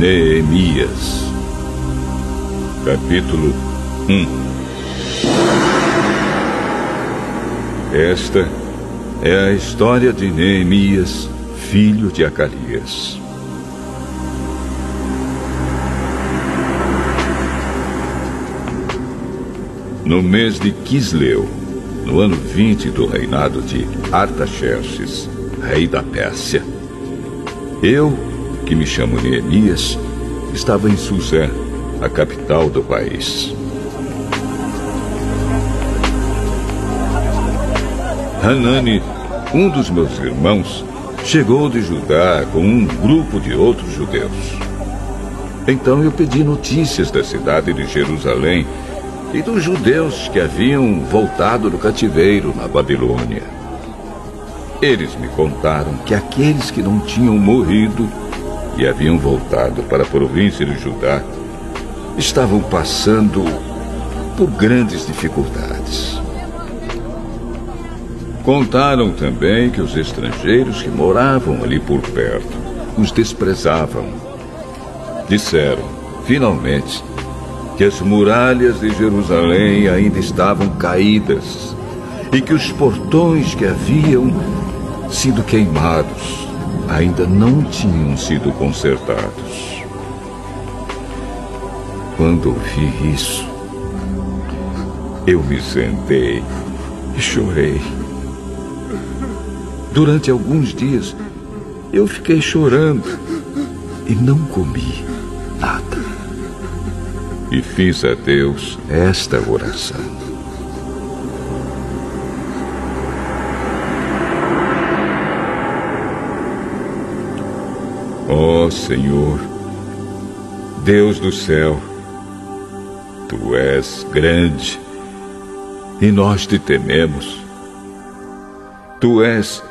Neemias. Capítulo 1. Esta é a história de Neemias, filho de Acalias. No mês de Quisleu, no ano 20 do reinado de Artaxerxes, rei da Pérsia, eu, que me chamo Neemias, estava em Suzã, a capital do país. Hanani, um dos meus irmãos, chegou de Judá com um grupo de outros judeus. Então eu pedi notícias da cidade de Jerusalém e dos judeus que haviam voltado do cativeiro na Babilônia. Eles me contaram que aqueles que não tinham morrido e haviam voltado para a província de Judá estavam passando por grandes dificuldades. Contaram também que os estrangeiros que moravam ali por perto os desprezavam. Disseram, finalmente, que as muralhas de Jerusalém ainda estavam caídas e que os portões que haviam sido queimados ainda não tinham sido consertados. Quando ouvi isso, eu me sentei e chorei. Durante alguns dias, eu fiquei chorando e não comi nada. E fiz a Deus esta oração: ó Senhor, Deus do céu, Tu és grande e nós te tememos. Tu és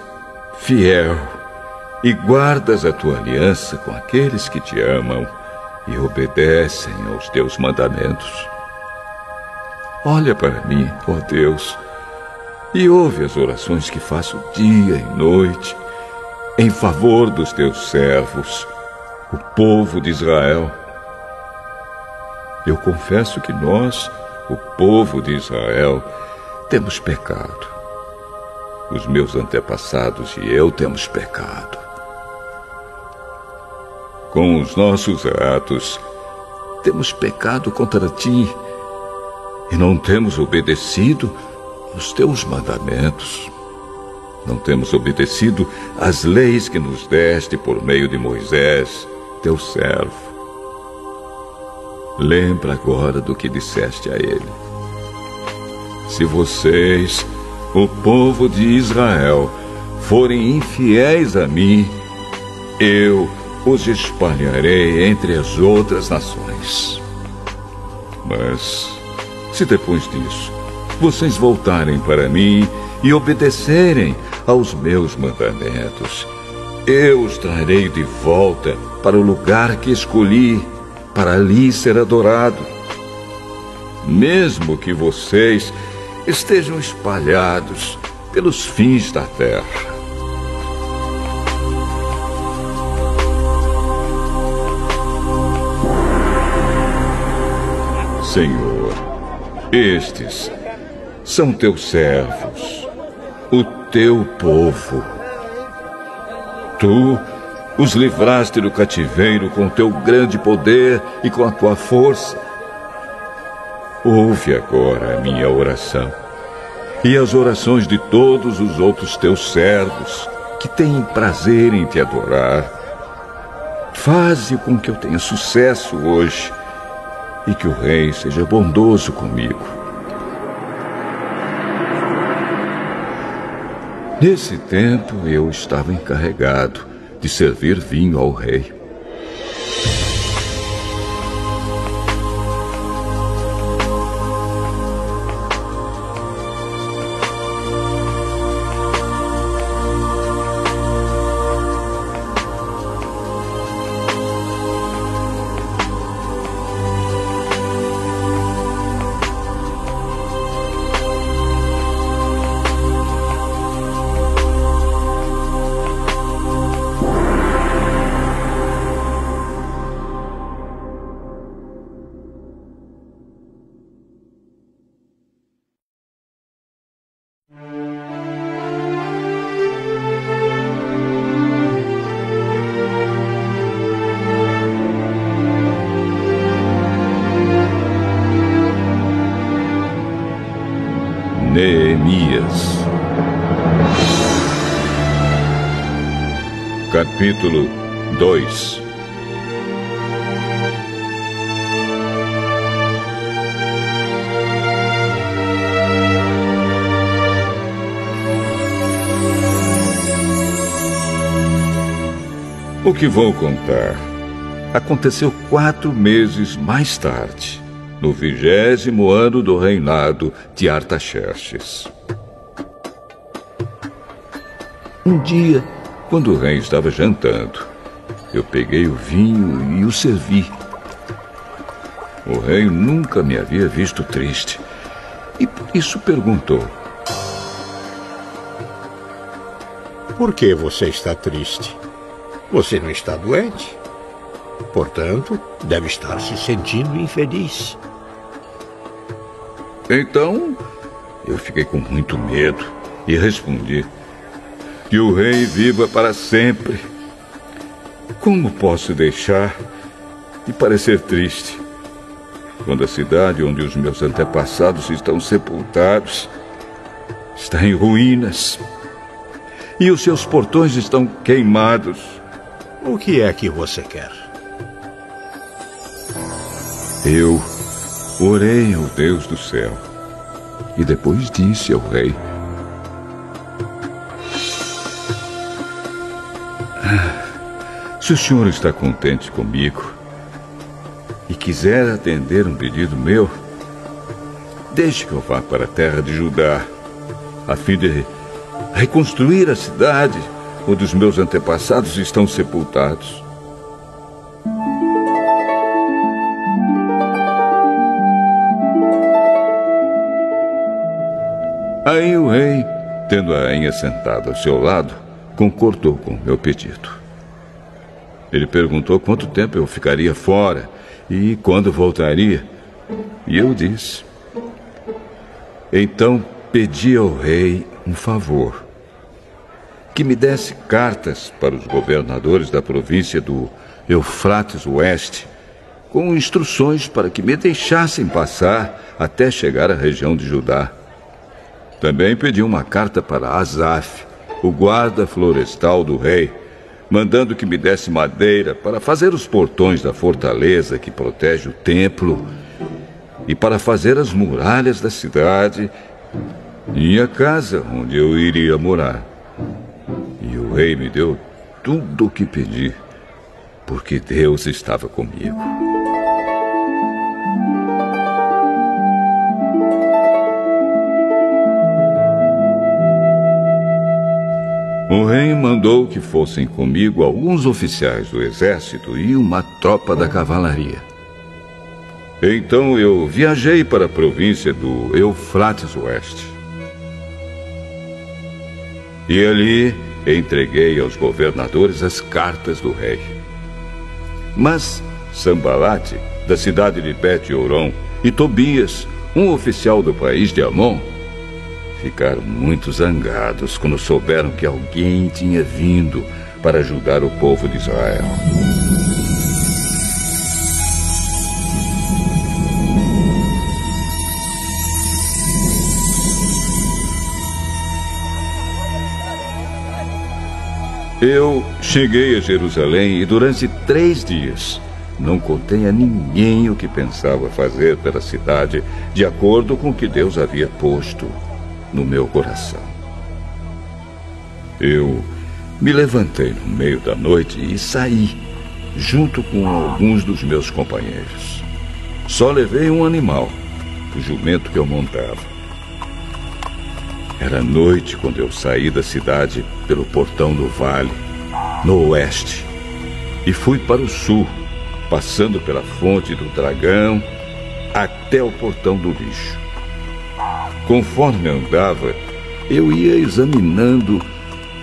fiel e guardas a Tua aliança com aqueles que te amam e obedecem aos Teus mandamentos. Olha para mim, ó Deus, e ouve as orações que faço dia e noite em favor dos Teus servos, o povo de Israel. Eu confesso que nós, o povo de Israel, temos pecado. Os meus antepassados e eu temos pecado. Com os nossos atos, temos pecado contra Ti e não temos obedecido aos Teus mandamentos. Não temos obedecido às leis que nos deste por meio de Moisés, Teu servo. Lembra agora do que disseste a ele: se vocês, o povo de Israel, forem infiéis a mim, eu os espalharei entre as outras nações. Mas, se depois disso vocês voltarem para mim e obedecerem aos meus mandamentos, eu os trarei de volta para o lugar que escolhi, para ali ser adorado. Mesmo que vocês estejam espalhados pelos fins da terra. Senhor, estes são Teus servos, o Teu povo. Tu os livraste do cativeiro com Teu grande poder e com a Tua força. Ouve agora a minha oração e as orações de todos os outros Teus servos que têm prazer em Te adorar. Faze com que eu tenha sucesso hoje e que o Rei seja bondoso comigo. Nesse tempo, eu estava encarregado de servir vinho ao rei. Capítulo 2. O que vou contar aconteceu 4 meses mais tarde, no 20º ano do reinado de Artaxerxes. Um dia, quando o rei estava jantando, eu peguei o vinho e o servi. O rei nunca me havia visto triste e por isso perguntou: Por que você está triste? Você não está doente. Portanto, deve estar se sentindo infeliz. Então, eu fiquei com muito medo e respondi: que o rei viva para sempre. Como posso deixar de parecer triste quando a cidade onde os meus antepassados estão sepultados está em ruínas e os seus portões estão queimados? O que é que você quer? Eu orei ao Deus do céu e depois disse ao rei: se o senhor está contente comigo e quiser atender um pedido meu, deixe que eu vá para a terra de Judá, a fim de reconstruir a cidade onde os meus antepassados estão sepultados. Aí o rei, tendo a rainha sentada ao seu lado, concordou com o meu pedido. Ele perguntou quanto tempo eu ficaria fora e quando voltaria. E eu disse. Então pedi ao rei um favor: que me desse cartas para os governadores da província do Eufrates Oeste, com instruções para que me deixassem passar até chegar à região de Judá. Também pedi uma carta para Asaf, o guarda florestal do rei, mandando que me desse madeira para fazer os portões da fortaleza que protege o templo e para fazer as muralhas da cidade e a casa onde eu iria morar. E o rei me deu tudo o que pedi, porque Deus estava comigo. O rei mandou que fossem comigo alguns oficiais do exército e uma tropa da cavalaria. Então eu viajei para a província do Eufrates Oeste. E ali entreguei aos governadores as cartas do rei. Mas Sambalate, da cidade de Bet-Horon, e Tobias, um oficial do país de Amon, ficaram muito zangados quando souberam que alguém tinha vindo para ajudar o povo de Israel. Eu cheguei a Jerusalém e durante 3 dias não contei a ninguém o que pensava fazer pela cidade, de acordo com o que Deus havia posto no meu coração. Eu me levantei no meio da noite e saí, junto com alguns dos meus companheiros. Só levei um animal, o jumento que eu montava. Era noite quando eu saí da cidade pelo portão do vale, no oeste, e fui para o sul, passando pela fonte do dragão até o portão do lixo. Conforme andava, eu ia examinando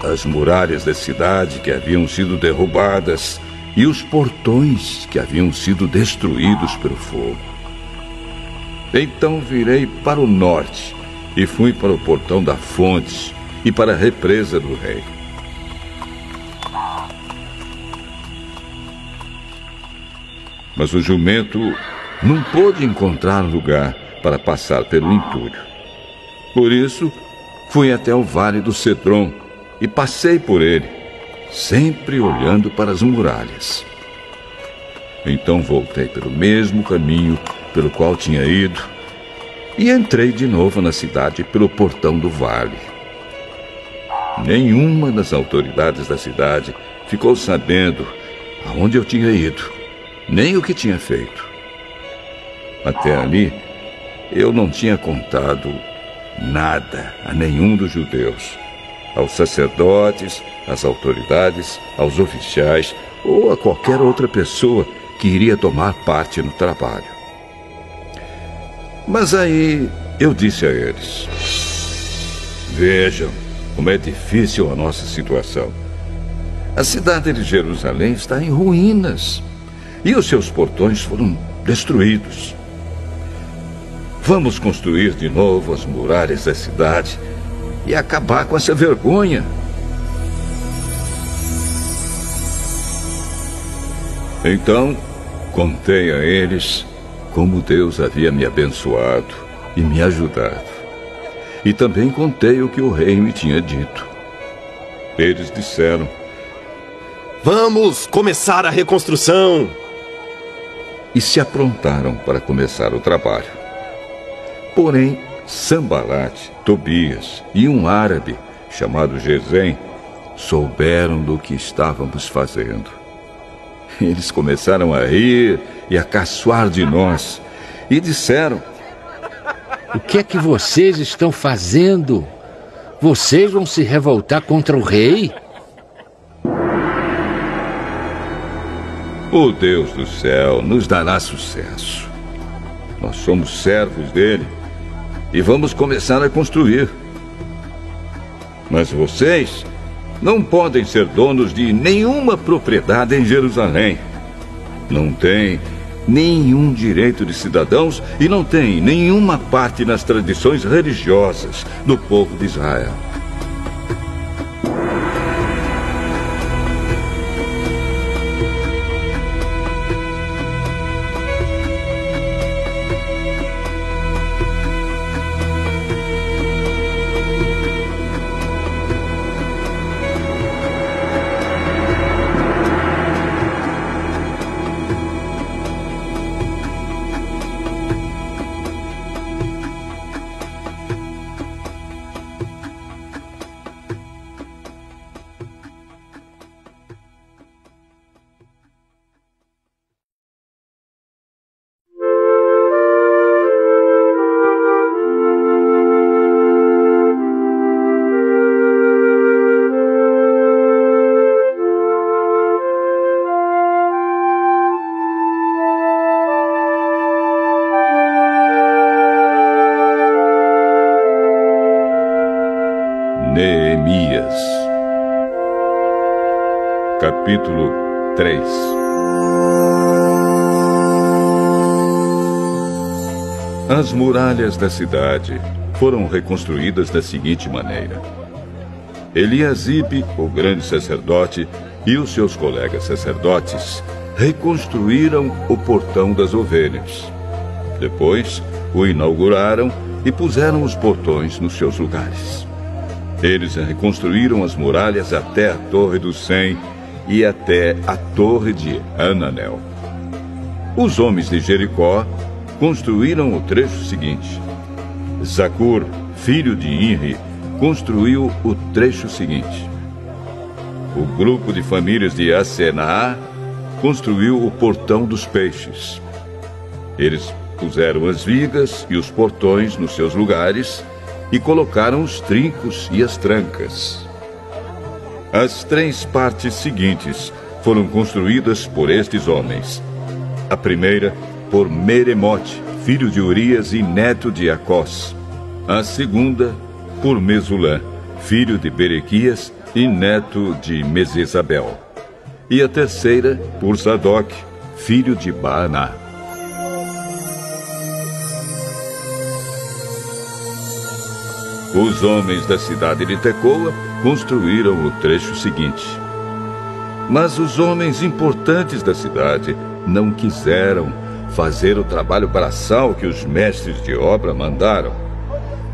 as muralhas da cidade que haviam sido derrubadas e os portões que haviam sido destruídos pelo fogo. Então virei para o norte e fui para o portão da fonte e para a represa do rei. Mas o jumento não pôde encontrar lugar para passar pelo entulho. Por isso, fui até o vale do Cedron e passei por ele, sempre olhando para as muralhas. Então voltei pelo mesmo caminho pelo qual tinha ido e entrei de novo na cidade pelo portão do vale. Nenhuma das autoridades da cidade ficou sabendo aonde eu tinha ido, nem o que tinha feito. Até ali, eu não tinha contado nada a nenhum dos judeus, aos sacerdotes, às autoridades, aos oficiais ou a qualquer outra pessoa que iria tomar parte no trabalho. Mas aí eu disse a eles: vejam como é difícil a nossa situação. A cidade de Jerusalém está em ruínas e os seus portões foram destruídos. Vamos construir de novo as muralhas da cidade e acabar com essa vergonha. Então, contei a eles como Deus havia me abençoado e me ajudado. E também contei o que o rei me tinha dito. Eles disseram: vamos começar a reconstrução! E se aprontaram para começar o trabalho. Porém, Sambalate, Tobias e um árabe chamado Gesem souberam do que estávamos fazendo. Eles começaram a rir e a caçoar de nós e disseram: o que é que vocês estão fazendo? Vocês vão se revoltar contra o rei? O Deus do céu nos dará sucesso. Nós somos servos dele e vamos começar a construir. Mas vocês não podem ser donos de nenhuma propriedade em Jerusalém. Não têm nenhum direito de cidadãos e não têm nenhuma parte nas tradições religiosas do povo de Israel. Neemias, capítulo 3. As muralhas da cidade foram reconstruídas da seguinte maneira: Eliasibe, o grande sacerdote, e os seus colegas sacerdotes reconstruíram o portão das ovelhas. Depois, o inauguraram e puseram os portões nos seus lugares. Eles reconstruíram as muralhas até a Torre do Sem e até a Torre de Hananel. Os homens de Jericó construíram o trecho seguinte. Zacur, filho de Inri, construiu o trecho seguinte. O grupo de famílias de Asenaá construiu o portão dos peixes. Eles puseram as vigas e os portões nos seus lugares e colocaram os trincos e as trancas. As 3 partes seguintes foram construídas por estes homens. A primeira, por Meremote, filho de Urias e neto de Acós. A segunda, por Mesulã, filho de Berequias e neto de Mesesabel. E a terceira, por Zadok, filho de Baaná. Os homens da cidade de Tecoa construíram o trecho seguinte. Mas os homens importantes da cidade não quiseram fazer o trabalho braçal que os mestres de obra mandaram.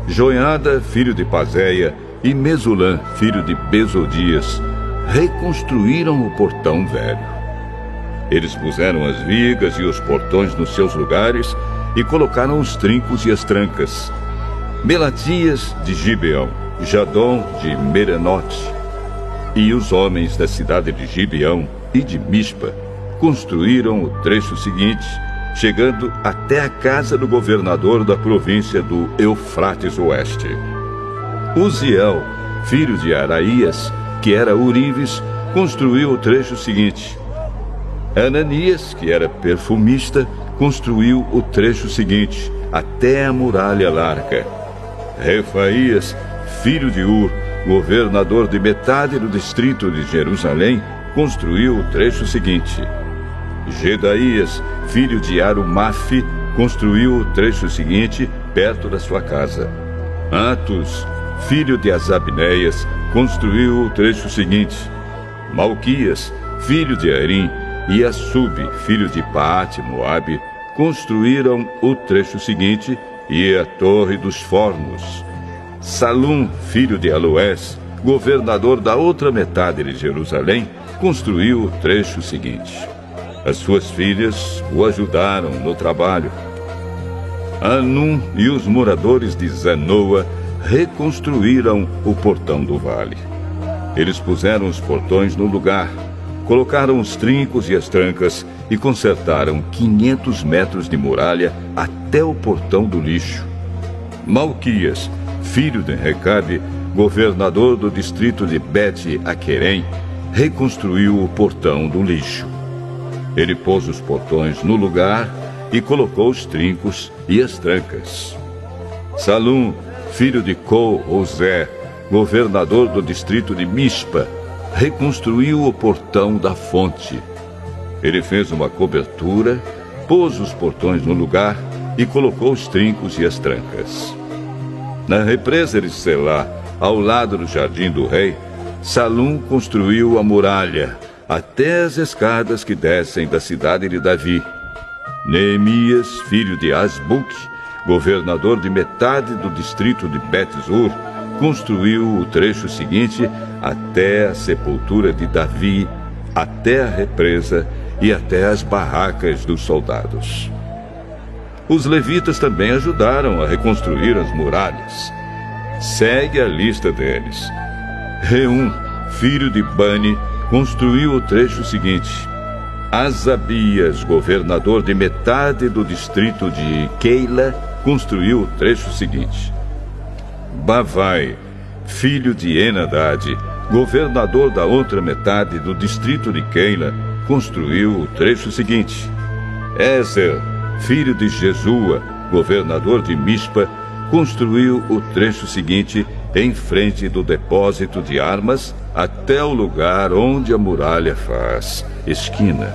Joiada, filho de Pazéia, e Mesulã, filho de Besodias, reconstruíram o portão velho. Eles puseram as vigas e os portões nos seus lugares e colocaram os trincos e as trancas. Melatias de Gibeão, Jadom de Merenote e os homens da cidade de Gibeão e de Mispa construíram o trecho seguinte, chegando até a casa do governador da província do Eufrates Oeste. Uziel, filho de Araías, que era Urives, construiu o trecho seguinte. Ananias, que era perfumista, construiu o trecho seguinte, até a muralha larga. Refaías, filho de Ur, governador de metade do distrito de Jerusalém, construiu o trecho seguinte. Gedaías, filho de Arumafe, construiu o trecho seguinte, perto da sua casa. Atus, filho de Azabneias, construiu o trecho seguinte. Malquias, filho de Arim, e Assub, filho de Paate-Moabe, construíram o trecho seguinte e a Torre dos Fornos. Salum, filho de Aloés, governador da outra metade de Jerusalém, construiu o trecho seguinte. As suas filhas o ajudaram no trabalho. Anum e os moradores de Zanoa reconstruíram o portão do vale. Eles puseram os portões no lugar, colocaram os trincos e as trancas e consertaram 500 metros de muralha até o portão do lixo. Malquias, filho de Recabe, governador do distrito de Bet-Aquerem, reconstruiu o portão do lixo. Ele pôs os portões no lugar e colocou os trincos e as trancas. Salum, filho de Col-Hosé, governador do distrito de Mispa, reconstruiu o portão da fonte. Ele fez uma cobertura, pôs os portões no lugar e colocou os trincos e as trancas. Na represa de Selá, ao lado do jardim do rei, Salum construiu a muralha, até as escadas que descem da cidade de Davi. Neemias, filho de Asbuc, governador de metade do distrito de Bet-Zur, construiu o trecho seguinte até a sepultura de Davi, até a represa e até as barracas dos soldados. Os levitas também ajudaram a reconstruir as muralhas. Segue a lista deles. Reum, filho de Bani, construiu o trecho seguinte. Asabias, governador de metade do distrito de Keila, construiu o trecho seguinte. Bavai, filho de Enadade, governador da outra metade do distrito de Keila, construiu o trecho seguinte. Ezer, filho de Jesua, governador de Mispa, construiu o trecho seguinte em frente do depósito de armas até o lugar onde a muralha faz esquina.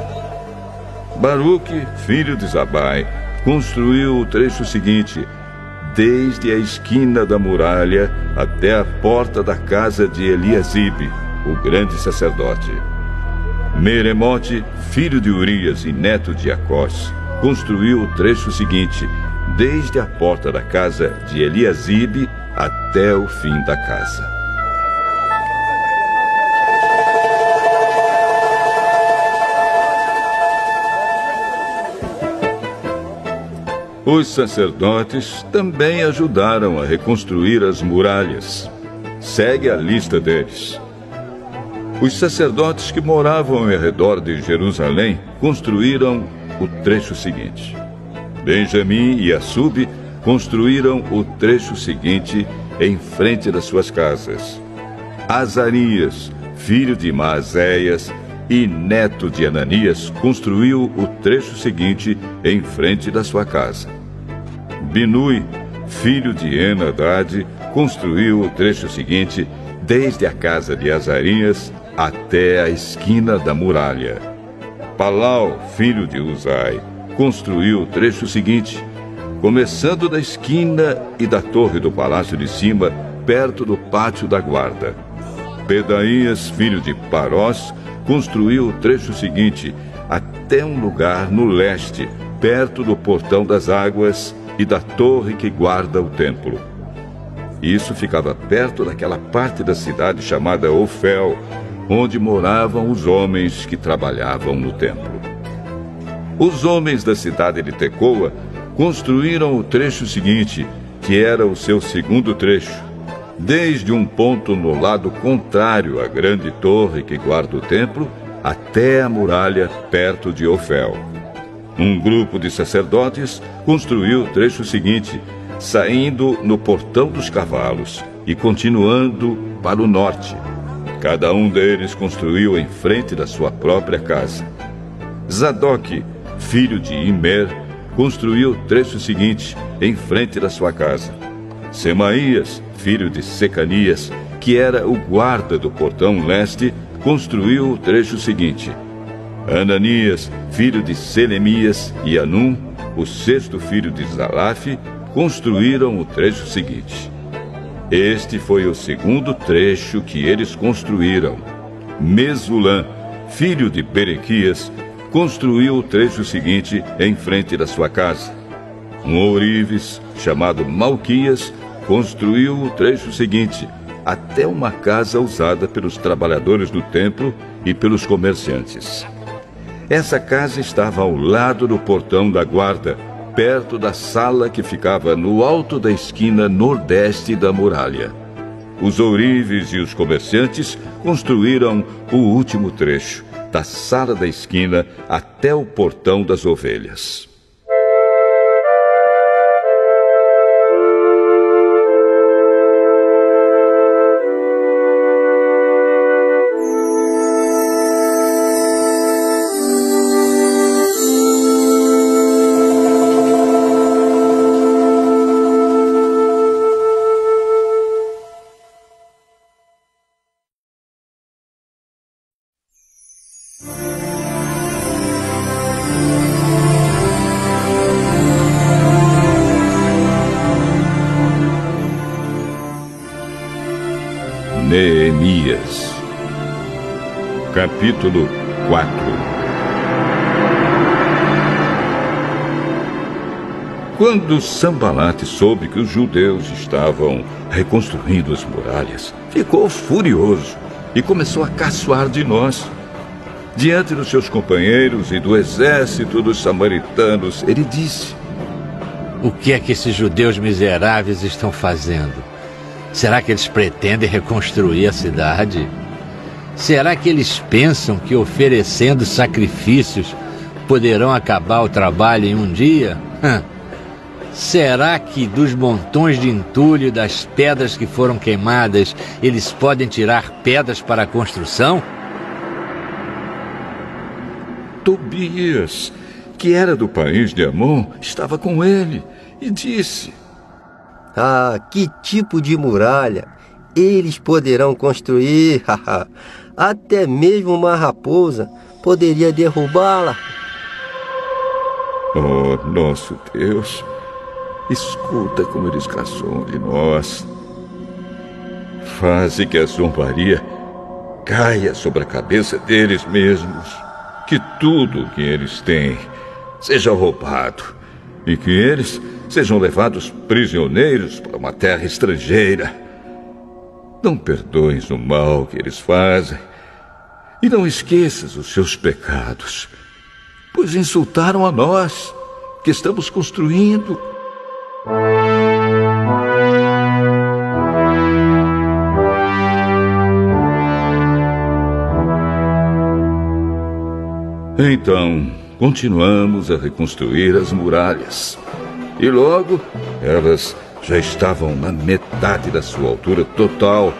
Baruque, filho de Zabai, construiu o trecho seguinte, desde a esquina da muralha até a porta da casa de Eliasibe, o grande sacerdote. Meremote, filho de Urias e neto de Acós, construiu o trecho seguinte, desde a porta da casa de Eliasibe até o fim da casa. Os sacerdotes também ajudaram a reconstruir as muralhas. Segue a lista deles. Os sacerdotes que moravam ao redor de Jerusalém construíram o trecho seguinte. Benjamim e Assub construíram o trecho seguinte em frente das suas casas. Azarias, filho de Maazéias e neto de Ananias, construiu o trecho seguinte em frente da sua casa. Binui, filho de Enadade, construiu o trecho seguinte desde a casa de Azarias até a esquina da muralha. Palau, filho de Uzai, construiu o trecho seguinte, começando da esquina e da torre do palácio de cima, perto do pátio da guarda. Pedaías, filho de Parós, construiu o trecho seguinte, até um lugar no leste, perto do portão das águas e da torre que guarda o templo. Isso ficava perto daquela parte da cidade chamada Ofel, onde moravam os homens que trabalhavam no templo. Os homens da cidade de Tecoa construíram o trecho seguinte, que era o seu segundo trecho, desde um ponto no lado contrário à grande torre que guarda o templo, até a muralha perto de Ofel. Um grupo de sacerdotes construiu o trecho seguinte, saindo no Portão dos Cavalos e continuando para o norte. Cada um deles construiu em frente da sua própria casa. Zadok, filho de Imer, construiu o trecho seguinte, em frente da sua casa. Semaías, filho de Secanias, que era o guarda do portão leste, construiu o trecho seguinte. Ananias, filho de Selemias, e Anum, o sexto filho de Zalaf, construíram o trecho seguinte. Este foi o segundo trecho que eles construíram. Mesulã, filho de Berequias, construiu o trecho seguinte em frente da sua casa. Um ourives, chamado Malquias, construiu o trecho seguinte, até uma casa usada pelos trabalhadores do templo e pelos comerciantes. Essa casa estava ao lado do portão da guarda, perto da sala que ficava no alto da esquina nordeste da muralha. Os ourives e os comerciantes construíram o último trecho, da sala da esquina até o portão das ovelhas. Neemias, capítulo 4. Quando Sambalate soube que os judeus estavam reconstruindo as muralhas, ficou furioso e começou a caçoar de nós. Diante dos seus companheiros e do exército dos samaritanos, ele disse: O que é que esses judeus miseráveis estão fazendo? Será que eles pretendem reconstruir a cidade? Será que eles pensam que oferecendo sacrifícios poderão acabar o trabalho em um dia? Será que dos montões de entulho e das pedras que foram queimadas, eles podem tirar pedras para a construção? Tobias, que era do país de Amon, estava com ele e disse: Ah, que tipo de muralha eles poderão construir? Até mesmo uma raposa poderia derrubá-la. Oh, nosso Deus, escuta como eles caçam de nós. Faze que a zombaria caia sobre a cabeça deles mesmos. Que tudo que eles têm seja roubado e que eles sejam levados prisioneiros para uma terra estrangeira. Não perdoes o mal que eles fazem e não esqueças os seus pecados, pois insultaram a nós, que estamos construindo. Então, continuamos a reconstruir as muralhas. E logo, elas já estavam na metade da sua altura total,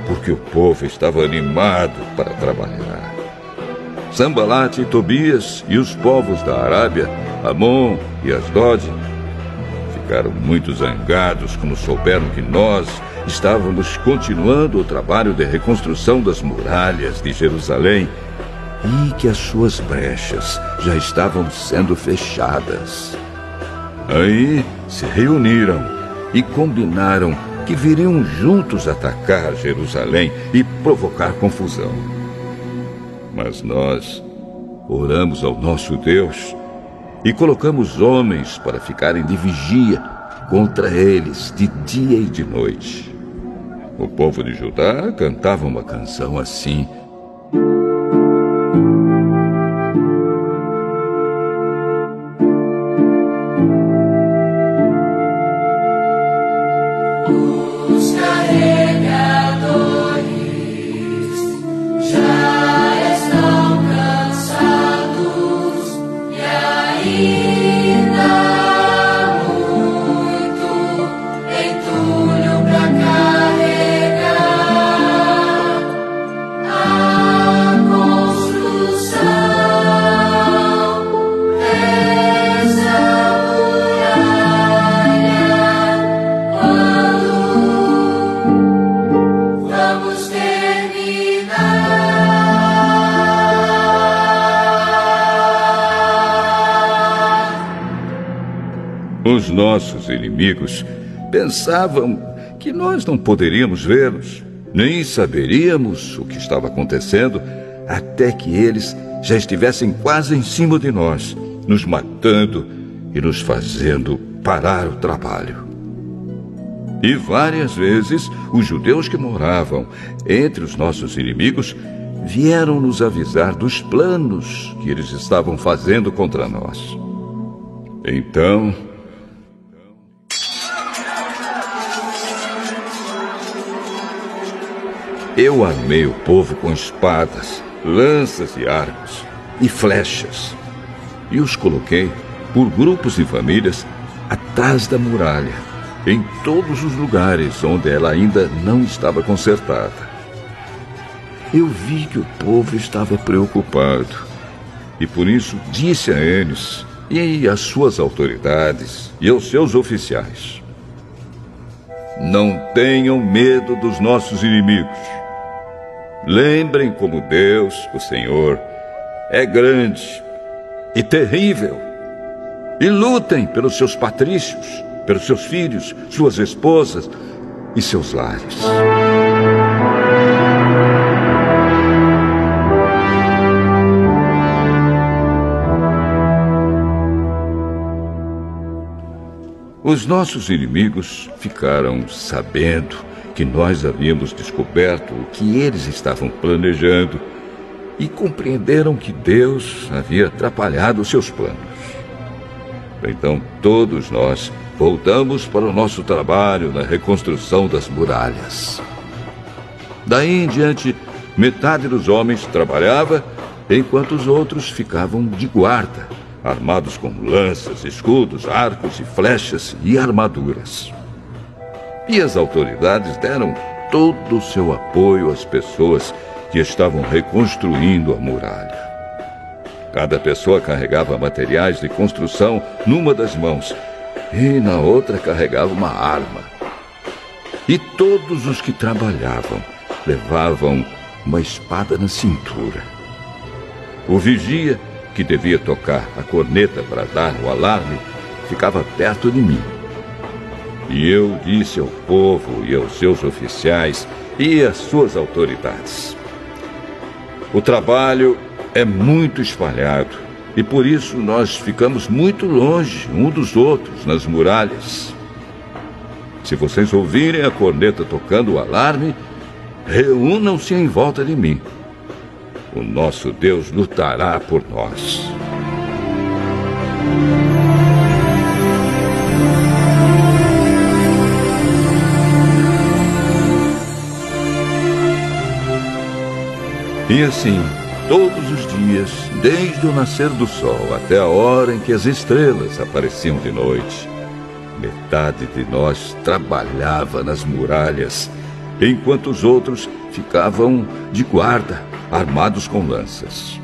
porque o povo estava animado para trabalhar. Sambalate e Tobias e os povos da Arábia, Amon e Asdod, ficaram muito zangados quando souberam que nós estávamos continuando o trabalho de reconstrução das muralhas de Jerusalém e que as suas brechas já estavam sendo fechadas. Aí se reuniram e combinaram que viriam juntos atacar Jerusalém e provocar confusão. Mas nós oramos ao nosso Deus e colocamos homens para ficarem de vigia contra eles de dia e de noite. O povo de Judá cantava uma canção assim: nossos inimigos pensavam que nós não poderíamos vê-los, nem saberíamos o que estava acontecendo até que eles já estivessem quase em cima de nós, nos matando e nos fazendo parar o trabalho. E várias vezes os judeus que moravam entre os nossos inimigos vieram nos avisar dos planos que eles estavam fazendo contra nós. Então, eu armei o povo com espadas, lanças e arcos e flechas, e os coloquei por grupos e famílias atrás da muralha, em todos os lugares onde ela ainda não estava consertada. Eu vi que o povo estava preocupado, e por isso disse a eles e às suas autoridades e aos seus oficiais: não tenham medo dos nossos inimigos. Lembrem como Deus, o Senhor, é grande e terrível, e lutem pelos seus patrícios, pelos seus filhos, suas esposas e seus lares. Os nossos inimigos ficaram sabendo que nós havíamos descoberto o que eles estavam planejando e compreenderam que Deus havia atrapalhado seus planos. Então todos nós voltamos para o nosso trabalho na reconstrução das muralhas. Daí em diante, metade dos homens trabalhava, enquanto os outros ficavam de guarda, armados com lanças, escudos, arcos e flechas e armaduras. E as autoridades deram todo o seu apoio às pessoas que estavam reconstruindo a muralha. Cada pessoa carregava materiais de construção numa das mãos e na outra carregava uma arma. E todos os que trabalhavam levavam uma espada na cintura. O vigia, que devia tocar a corneta para dar o alarme, ficava perto de mim. E eu disse ao povo e aos seus oficiais e às suas autoridades: o trabalho é muito espalhado e por isso nós ficamos muito longe um dos outros nas muralhas. Se vocês ouvirem a corneta tocando o alarme, reúnam-se em volta de mim. O nosso Deus lutará por nós. E assim, todos os dias, desde o nascer do sol até a hora em que as estrelas apareciam de noite, metade de nós trabalhava nas muralhas, enquanto os outros ficavam de guarda, armados com lanças.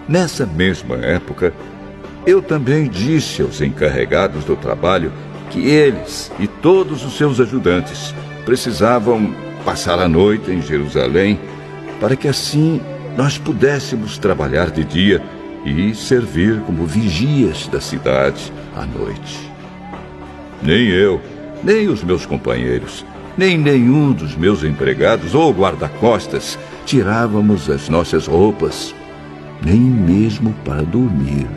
Nessa mesma época, eu também disse aos encarregados do trabalho que eles e todos os seus ajudantes precisavam passar a noite em Jerusalém, para que assim nós pudéssemos trabalhar de dia e servir como vigias da cidade à noite. Nem eu, nem os meus companheiros, nem nenhum dos meus empregados ou guarda-costas tirávamos as nossas roupas, nem mesmo para dormir.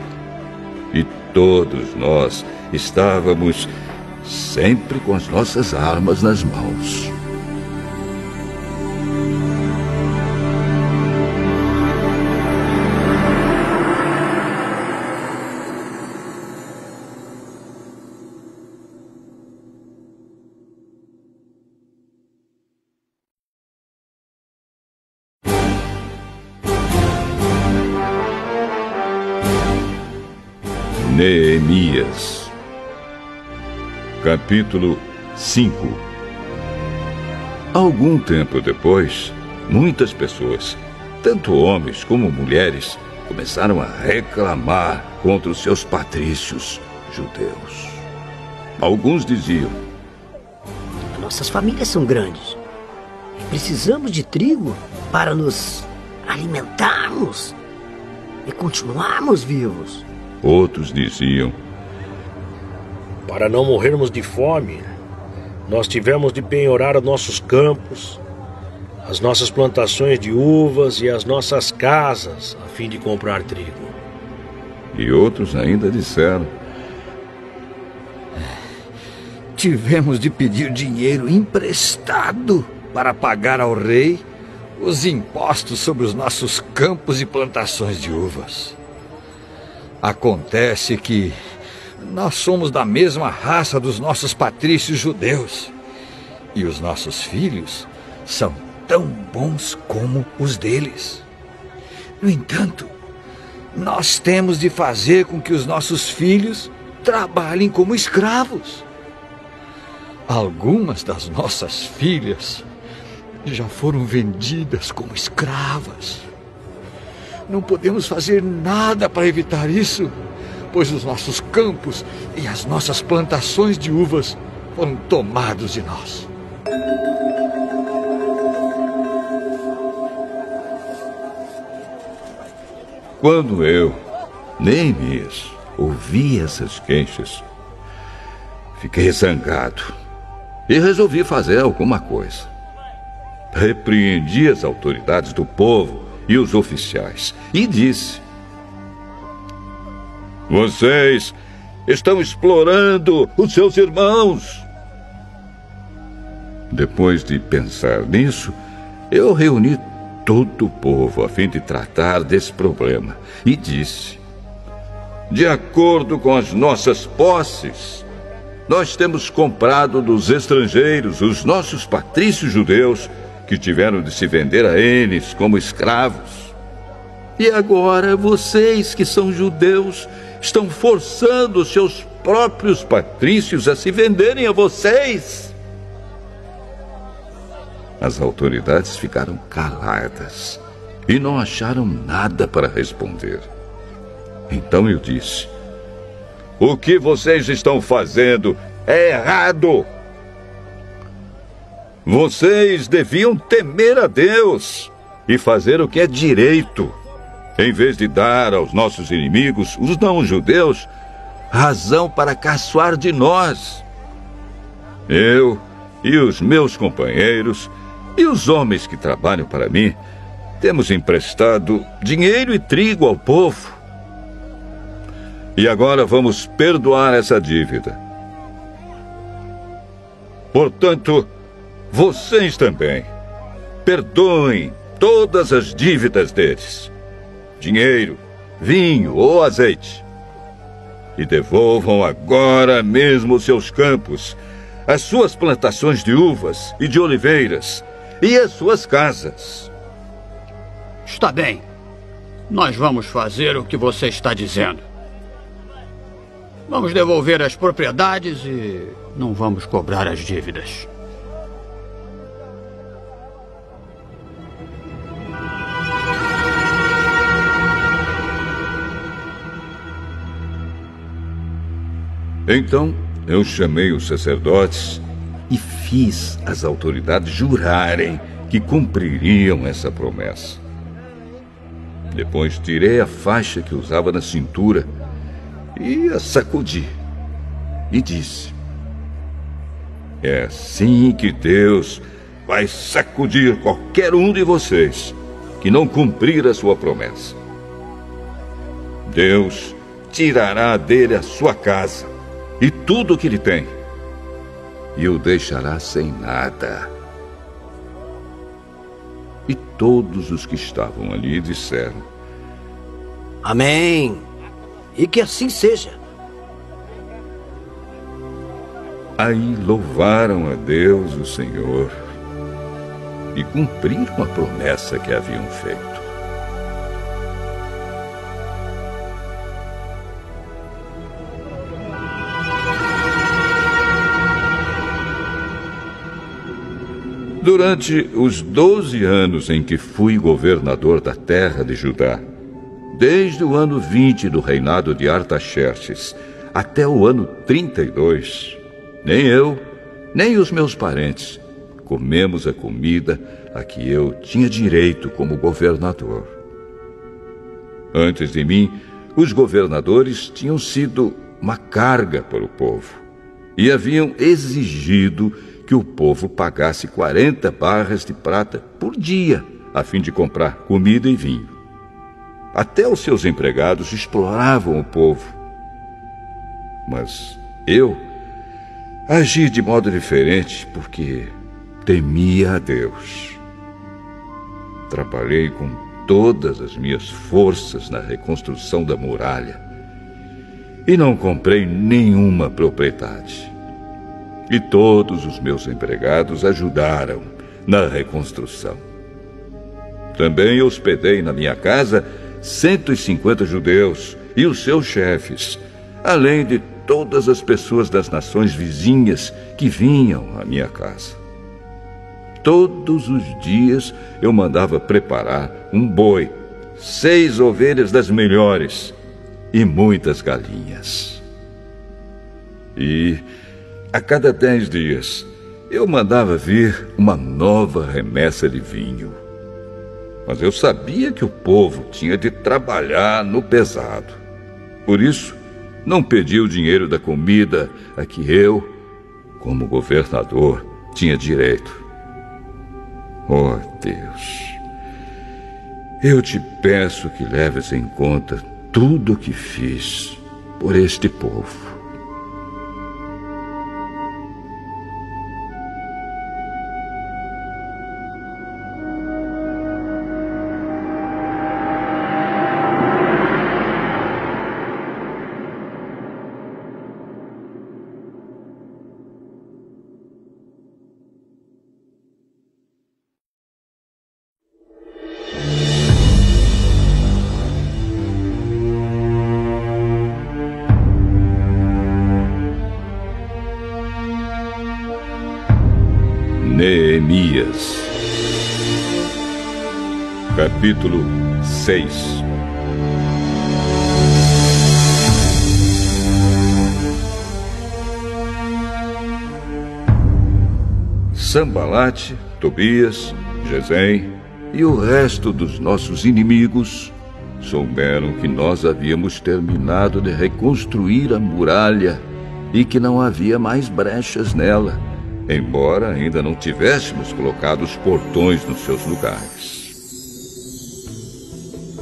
E todos nós estávamos sempre com as nossas armas nas mãos. Neemias, capítulo 5. Algum tempo depois, muitas pessoas, tanto homens como mulheres, começaram a reclamar contra os seus patrícios judeus. Alguns diziam: nossas famílias são grandes. Precisamos de trigo para nos alimentarmos e continuarmos vivos. Outros diziam: Para não morrermos de fome, nós tivemos de penhorar os nossos campos, as nossas plantações de uvas e as nossas casas, a fim de comprar trigo. E outros ainda disseram: tivemos de pedir dinheiro emprestado para pagar ao rei os impostos sobre os nossos campos e plantações de uvas. Acontece que nós somos da mesma raça dos nossos patrícios judeus, e os nossos filhos são tão bons como os deles. No entanto, nós temos de fazer com que os nossos filhos trabalhem como escravos. Algumas das nossas filhas já foram vendidas como escravas. Não podemos fazer nada para evitar isso, pois os nossos campos e as nossas plantações de uvas foram tomados de nós. Quando eu, Neemias, ouvi essas queixas, fiquei zangado e resolvi fazer alguma coisa. Repreendi as autoridades do povo e os oficiais e disse: vocês estão explorando os seus irmãos. Depois de pensar nisso, eu reuni todo o povo a fim de tratar desse problema e disse: de acordo com as nossas posses, nós temos comprado dos estrangeiros os nossos patrícios judeus que tiveram de se vender a eles como escravos. E agora vocês, que são judeus, estão forçando os seus próprios patrícios a se venderem a vocês. As autoridades ficaram caladas e não acharam nada para responder. Então eu disse: o que vocês estão fazendo é errado. Vocês deviam temer a Deus e fazer o que é direito, em vez de dar aos nossos inimigos, os não-judeus, razão para caçoar de nós. Eu e os meus companheiros e os homens que trabalham para mim temos emprestado dinheiro e trigo ao povo. E agora vamos perdoar essa dívida. Portanto, vocês também perdoem todas as dívidas deles, dinheiro, vinho ou azeite, e devolvam agora mesmo os seus campos, as suas plantações de uvas e de oliveiras e as suas casas. Está bem. Nós vamos fazer o que você está dizendo. Vamos devolver as propriedades e não vamos cobrar as dívidas. Então eu chamei os sacerdotes e fiz as autoridades jurarem que cumpririam essa promessa. Depois tirei a faixa que usava na cintura e a sacudi e disse: é assim que Deus vai sacudir qualquer um de vocês que não cumprir a sua promessa. Deus tirará dele a sua casa e tudo o que ele tem, e o deixará sem nada. E todos os que estavam ali disseram: Amém. E que assim seja. Aí louvaram a Deus, o Senhor, e cumpriram a promessa que haviam feito. Durante os 12 anos em que fui governador da terra de Judá, desde o ano 20 do reinado de Artaxerxes até o ano 32, nem eu, nem os meus parentes comemos a comida a que eu tinha direito como governador. Antes de mim, os governadores tinham sido uma carga para o povo, e haviam exigido que o povo pagasse 40 barras de prata por dia, a fim de comprar comida e vinho. Até os seus empregados exploravam o povo. Mas eu agi de modo diferente porque temia a Deus. Trabalhei com todas as minhas forças na reconstrução da muralha e não comprei nenhuma propriedade. E todos os meus empregados ajudaram na reconstrução. Também hospedei na minha casa 150 judeus e os seus chefes, além de todas as pessoas das nações vizinhas que vinham à minha casa. Todos os dias eu mandava preparar um boi, 6 ovelhas das melhores e muitas galinhas. E a cada 10 dias eu mandava vir uma nova remessa de vinho. Mas eu sabia que o povo tinha de trabalhar no pesado. Por isso, não pedi o dinheiro da comida a que eu, como governador, tinha direito. Oh, Deus, eu te peço que leves em conta tudo o que fiz por este povo. Neemias, capítulo 6. Sambalate, Tobias, Gesem e o resto dos nossos inimigos souberam que nós havíamos terminado de reconstruir a muralha e que não havia mais brechas nela, embora ainda não tivéssemos colocado os portões nos seus lugares.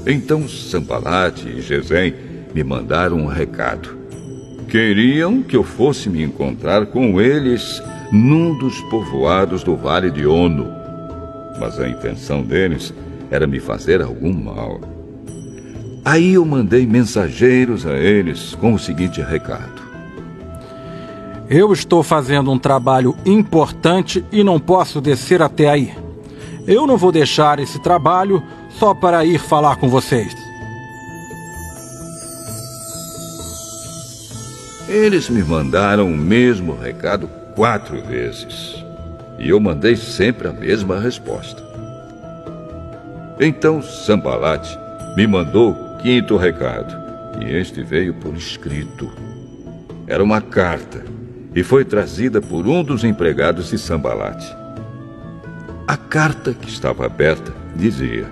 Então Sambalate e Gesem me mandaram um recado. Queriam que eu fosse me encontrar com eles num dos povoados do Vale de Ono, mas a intenção deles era me fazer algum mal. Aí eu mandei mensageiros a eles com o seguinte recado: eu estou fazendo um trabalho importante e não posso descer até aí. Eu não vou deixar esse trabalho só para ir falar com vocês. Eles me mandaram o mesmo recado 4 vezes. E eu mandei sempre a mesma resposta. Então Sambalate me mandou o 5º recado. E este veio por escrito. Era uma carta. E foi trazida por um dos empregados de Sambalate. A carta, que estava aberta, dizia: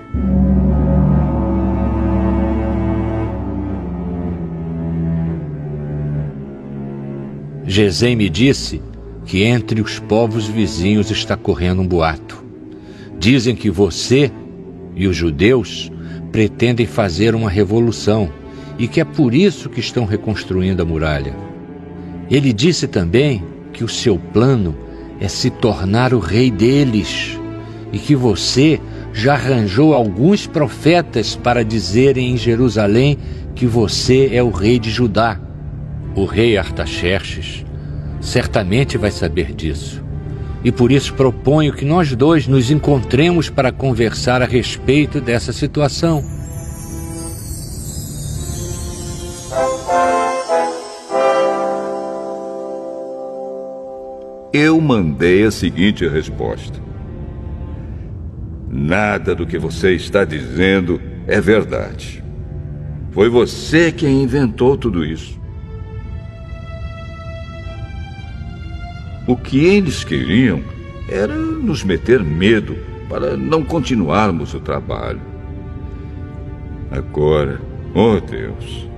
Gesem me disse que entre os povos vizinhos está correndo um boato. Dizem que você e os judeus pretendem fazer uma revolução e que é por isso que estão reconstruindo a muralha. Ele disse também que o seu plano é se tornar o rei deles e que você já arranjou alguns profetas para dizerem em Jerusalém que você é o rei de Judá. O rei Artaxerxes certamente vai saber disso e por isso proponho que nós dois nos encontremos para conversar a respeito dessa situação. Eu mandei a seguinte resposta: nada do que você está dizendo é verdade. Foi você quem inventou tudo isso. O que eles queriam era nos meter medo para não continuarmos o trabalho. Agora, oh Deus,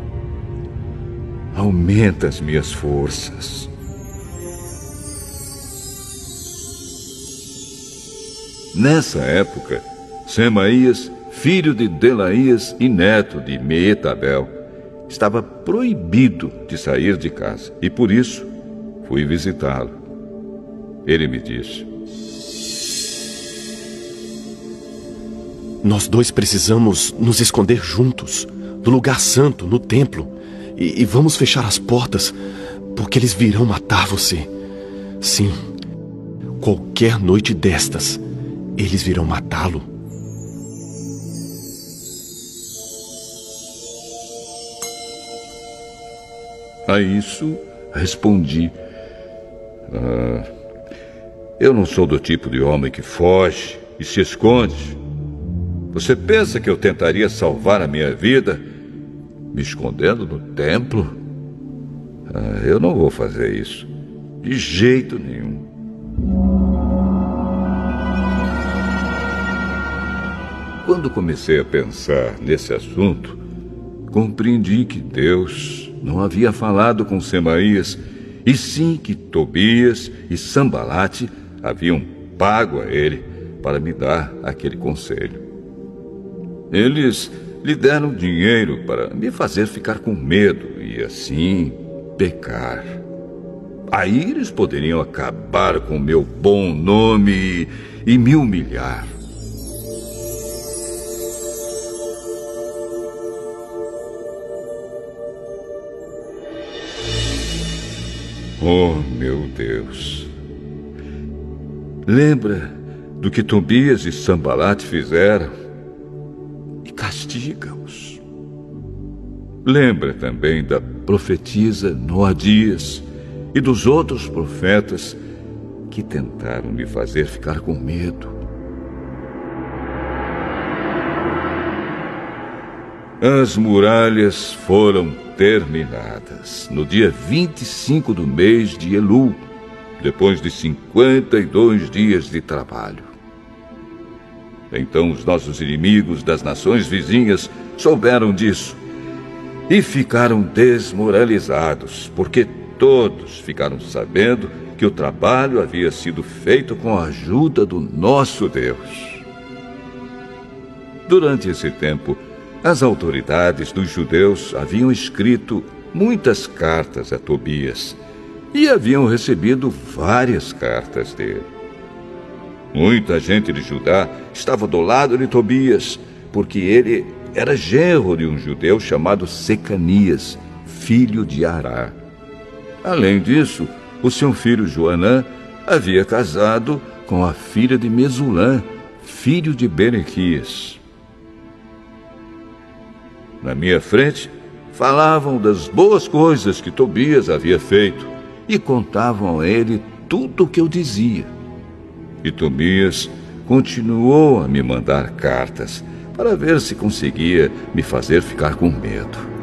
aumenta as minhas forças Nessa época, Semaías, filho de Delaías e neto de Meetabel, estava proibido de sair de casa, e por isso fui visitá-lo. Ele me disse: nós dois precisamos nos esconder juntos, do lugar santo, no templo, e vamos fechar as portas, porque eles virão matar você. Sim, qualquer noite destas, eles virão matá-lo. A isso respondi: eu não sou do tipo de homem que foge e se esconde. Você pensa que eu tentaria salvar a minha vida me escondendo no templo? Eu não vou fazer isso, de jeito nenhum. Quando comecei a pensar nesse assunto, compreendi que Deus não havia falado com Semaías, e sim que Tobias e Sambalate haviam pago a ele para me dar aquele conselho. Eles lhe deram dinheiro para me fazer ficar com medo e assim pecar. Aí eles poderiam acabar com meu bom nome e me humilhar. Oh, meu Deus! Lembra do que Tobias e Sambalate fizeram e castiga-os. Lembra também da profetisa Noadias e dos outros profetas que tentaram me fazer ficar com medo. As muralhas foram terminadas no dia 25 do mês de Elul, depois de 52 dias de trabalho. Então os nossos inimigos das nações vizinhas souberam disso e ficaram desmoralizados, porque todos ficaram sabendo que o trabalho havia sido feito com a ajuda do nosso Deus. Durante esse tempo, as autoridades dos judeus haviam escrito muitas cartas a Tobias e haviam recebido várias cartas dele. Muita gente de Judá estava do lado de Tobias, porque ele era genro de um judeu chamado Secanias, filho de Ará. Além disso, o seu filho Joanã havia casado com a filha de Mesulã, filho de Berequias. Na minha frente, falavam das boas coisas que Tobias havia feito e contavam a ele tudo o que eu dizia. E Tobias continuou a me mandar cartas para ver se conseguia me fazer ficar com medo.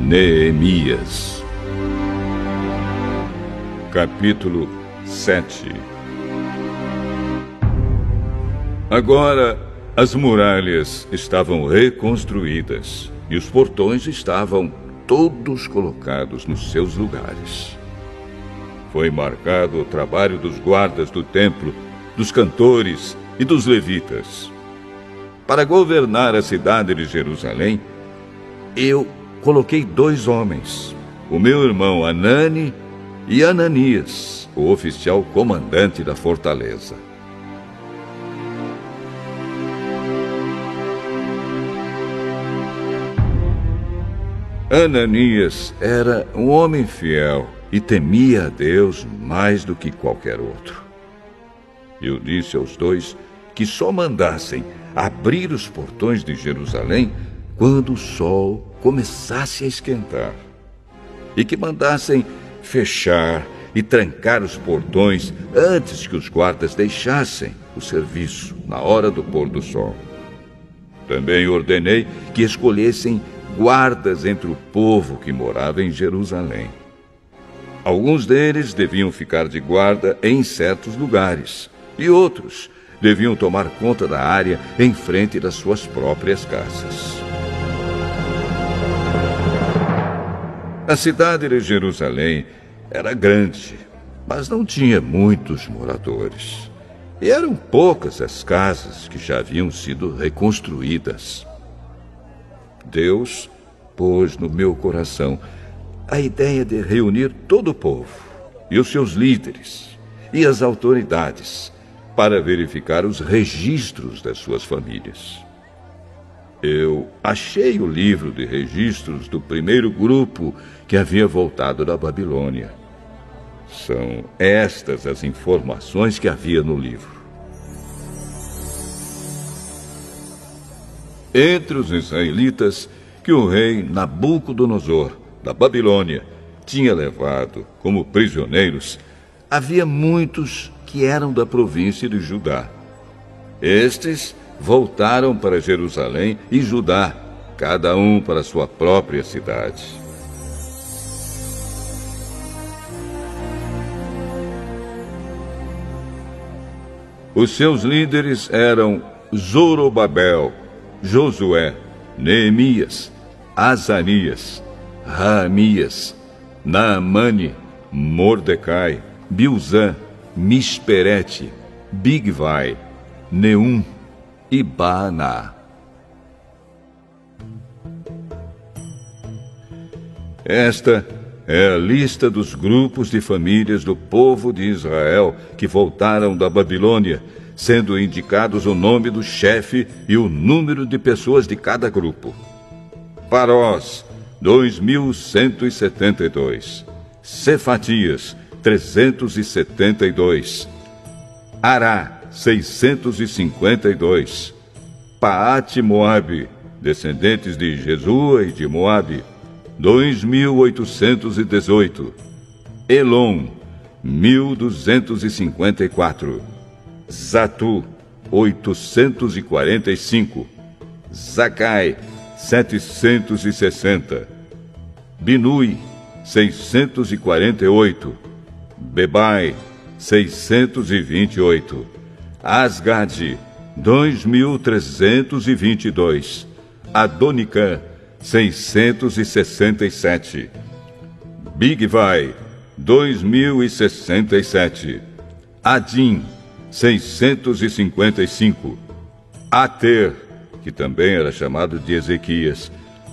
Neemias, capítulo 7. Agora as muralhas estavam reconstruídas e os portões estavam todos colocados nos seus lugares. Foi marcado o trabalho dos guardas do templo, dos cantores e dos levitas. Para governar a cidade de Jerusalém, eu coloquei 2 homens, o meu irmão Anani e Ananias, o oficial comandante da fortaleza. Ananias era um homem fiel e temia a Deus mais do que qualquer outro. Eu disse aos 2 que só mandassem abrir os portões de Jerusalém quando o sol começasse a esquentar, e que mandassem fechar e trancar os portões antes que os guardas deixassem o serviço na hora do pôr do sol. Também ordenei que escolhessem guardas entre o povo que morava em Jerusalém. Alguns deles deviam ficar de guarda em certos lugares, e outros deviam tomar conta da área em frente das suas próprias casas. A cidade de Jerusalém era grande, mas não tinha muitos moradores. E eram poucas as casas que já haviam sido reconstruídas. Deus pôs no meu coração a ideia de reunir todo o povo, e os seus líderes, e as autoridades, para verificar os registros das suas famílias. Eu achei o livro de registros do primeiro grupo que havia voltado da Babilônia. São estas as informações que havia no livro. Entre os israelitas que o rei Nabucodonosor, da Babilônia, tinha levado como prisioneiros, havia muitos que eram da província de Judá. Estes voltaram para Jerusalém e Judá, cada um para sua própria cidade. Os seus líderes eram Zorobabel, Josué, Neemias, Azarias, Raamias, Naamane, Mordecai, Bilzã, Misperete, Bigvai, Neum e Baaná. Esta é a lista dos grupos de famílias do povo de Israel que voltaram da Babilônia, sendo indicados o nome do chefe e o número de pessoas de cada grupo. Parós, 2.172. Cefatias, 372. Ará, 652. Paate Moabe, descendentes de Jesua e de Moabe, 2.818. Elon, 1.254. Zatu, 845. Zacai, 760. Binui, 648. Bebai, 628. Asgade, 2.322. Adonicã, 667. Bigvai, 2.067. Adim, 655. Ater, que também era chamado de Ezequias,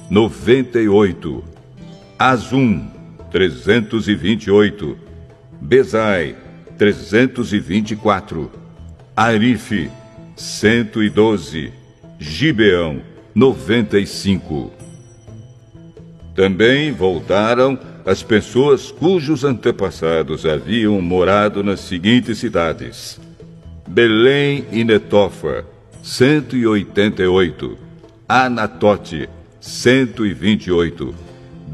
98. Azum, 328. Bezai, 324. Arife, 112. Gibeão, 95. Também voltaram as pessoas cujos antepassados haviam morado nas seguintes cidades: Belém e Netofa, 188. Anatote, 128.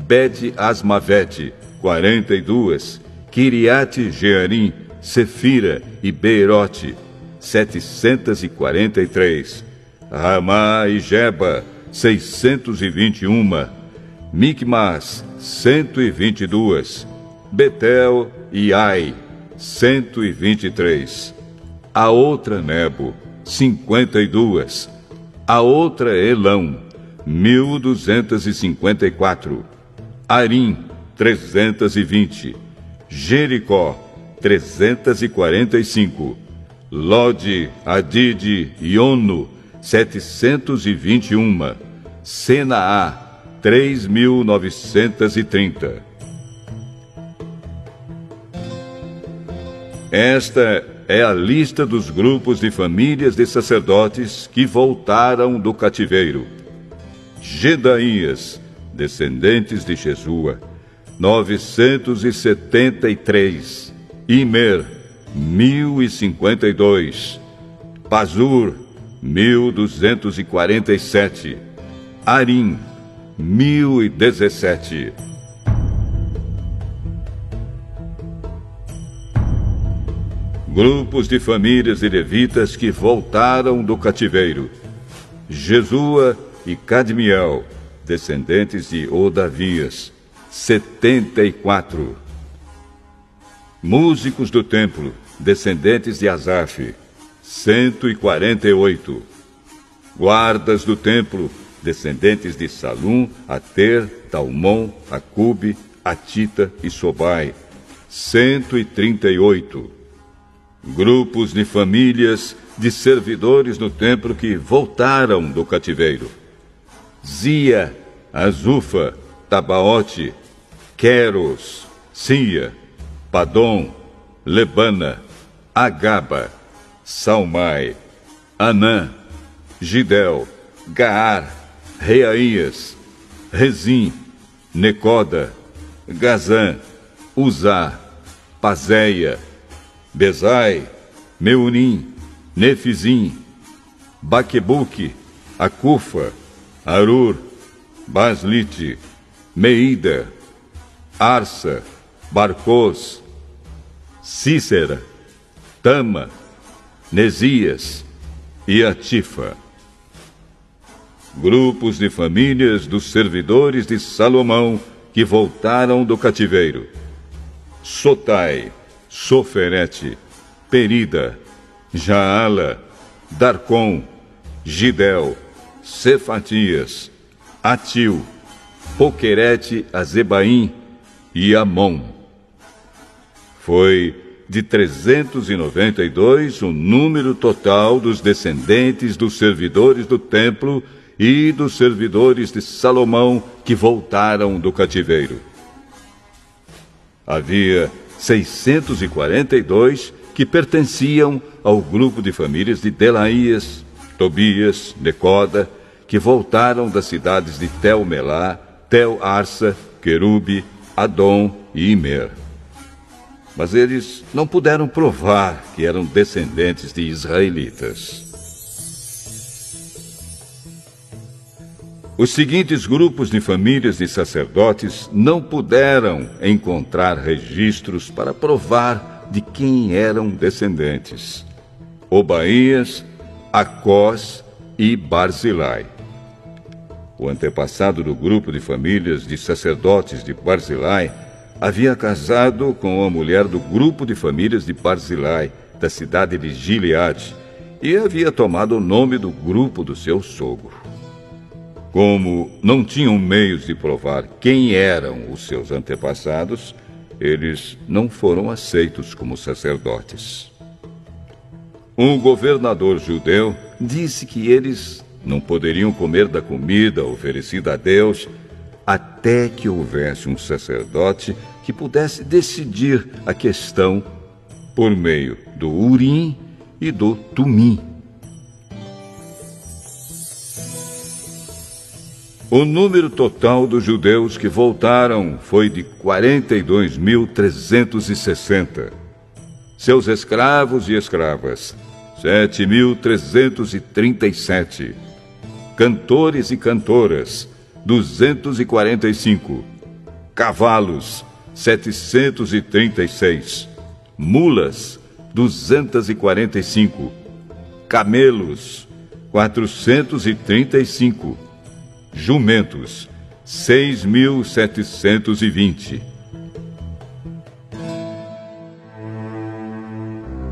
Bet-Asmavete, 42. Kiriate-Jearim, Sefira e Beirote, 743. Ramá e Geba, 621. Micmas, 122. Betel e Ai, 123. A outra Nebo, 52. A outra Elão, 1.254. Arim, 320. Jericó, 345. Lode, Adide e Ono, 721. Senaá, 3.930. Esta é a lista dos grupos de famílias de sacerdotes que voltaram do cativeiro. Gedaías, descendentes de Jesua, 973. Imer, 1.052. Pazur, 1.247. Arim, 1.017. Grupos de famílias de levitas que voltaram do cativeiro: Jesua e Cadmiel, descendentes de Odavias, 74. Músicos do templo, descendentes de Asaf, 148. Guardas do templo, descendentes de Salum, Ater, Talmon, Acube, Atita e Sobai, 138. Grupos de famílias de servidores no templo que voltaram do cativeiro: Zia, Azufa, Tabaote, Queros, Sia, Padom, Lebana, Agaba, Salmai, Anã, Gidel, Gaar, Reaías, Rezim, Necoda, Gazã, Uzá, Pazéia, Bezai, Meunim, Nefizim, Baquebuque, Acufa, Arur, Baslite, Meida, Arsa, Barcos, Cícera, Tama, Nesias e Atifa. Grupos de famílias dos servidores de Salomão que voltaram do cativeiro: Sotai, Soferete, Perida, Jaala, Darcom, Gidel, Cefatias, Atil, Poquerete, Azebaim e Amon. Foi de 392 o número total dos descendentes dos servidores do templo e dos servidores de Salomão que voltaram do cativeiro. Havia 642 que pertenciam ao grupo de famílias de Delaías, Tobias, Necoda, que voltaram das cidades de Tel-Melá, Tel-Arsa, Querube, Adom e Imer. Mas eles não puderam provar que eram descendentes de israelitas. Os seguintes grupos de famílias de sacerdotes não puderam encontrar registros para provar de quem eram descendentes: Obaías, Acós e Barzilai. O antepassado do grupo de famílias de sacerdotes de Barzilai havia casado com a mulher do grupo de famílias de Barzilai, da cidade de Gileade, e havia tomado o nome do grupo do seu sogro. Como não tinham meios de provar quem eram os seus antepassados, eles não foram aceitos como sacerdotes. Um governador judeu disse que eles não poderiam comer da comida oferecida a Deus até que houvesse um sacerdote que pudesse decidir a questão por meio do Urim e do Tumim. O número total dos judeus que voltaram foi de 42.360. Seus escravos e escravas, 7.337. Cantores e cantoras, 245. Cavalos, 736. Mulas, 245. Camelos, 435. Jumentos, 6.720.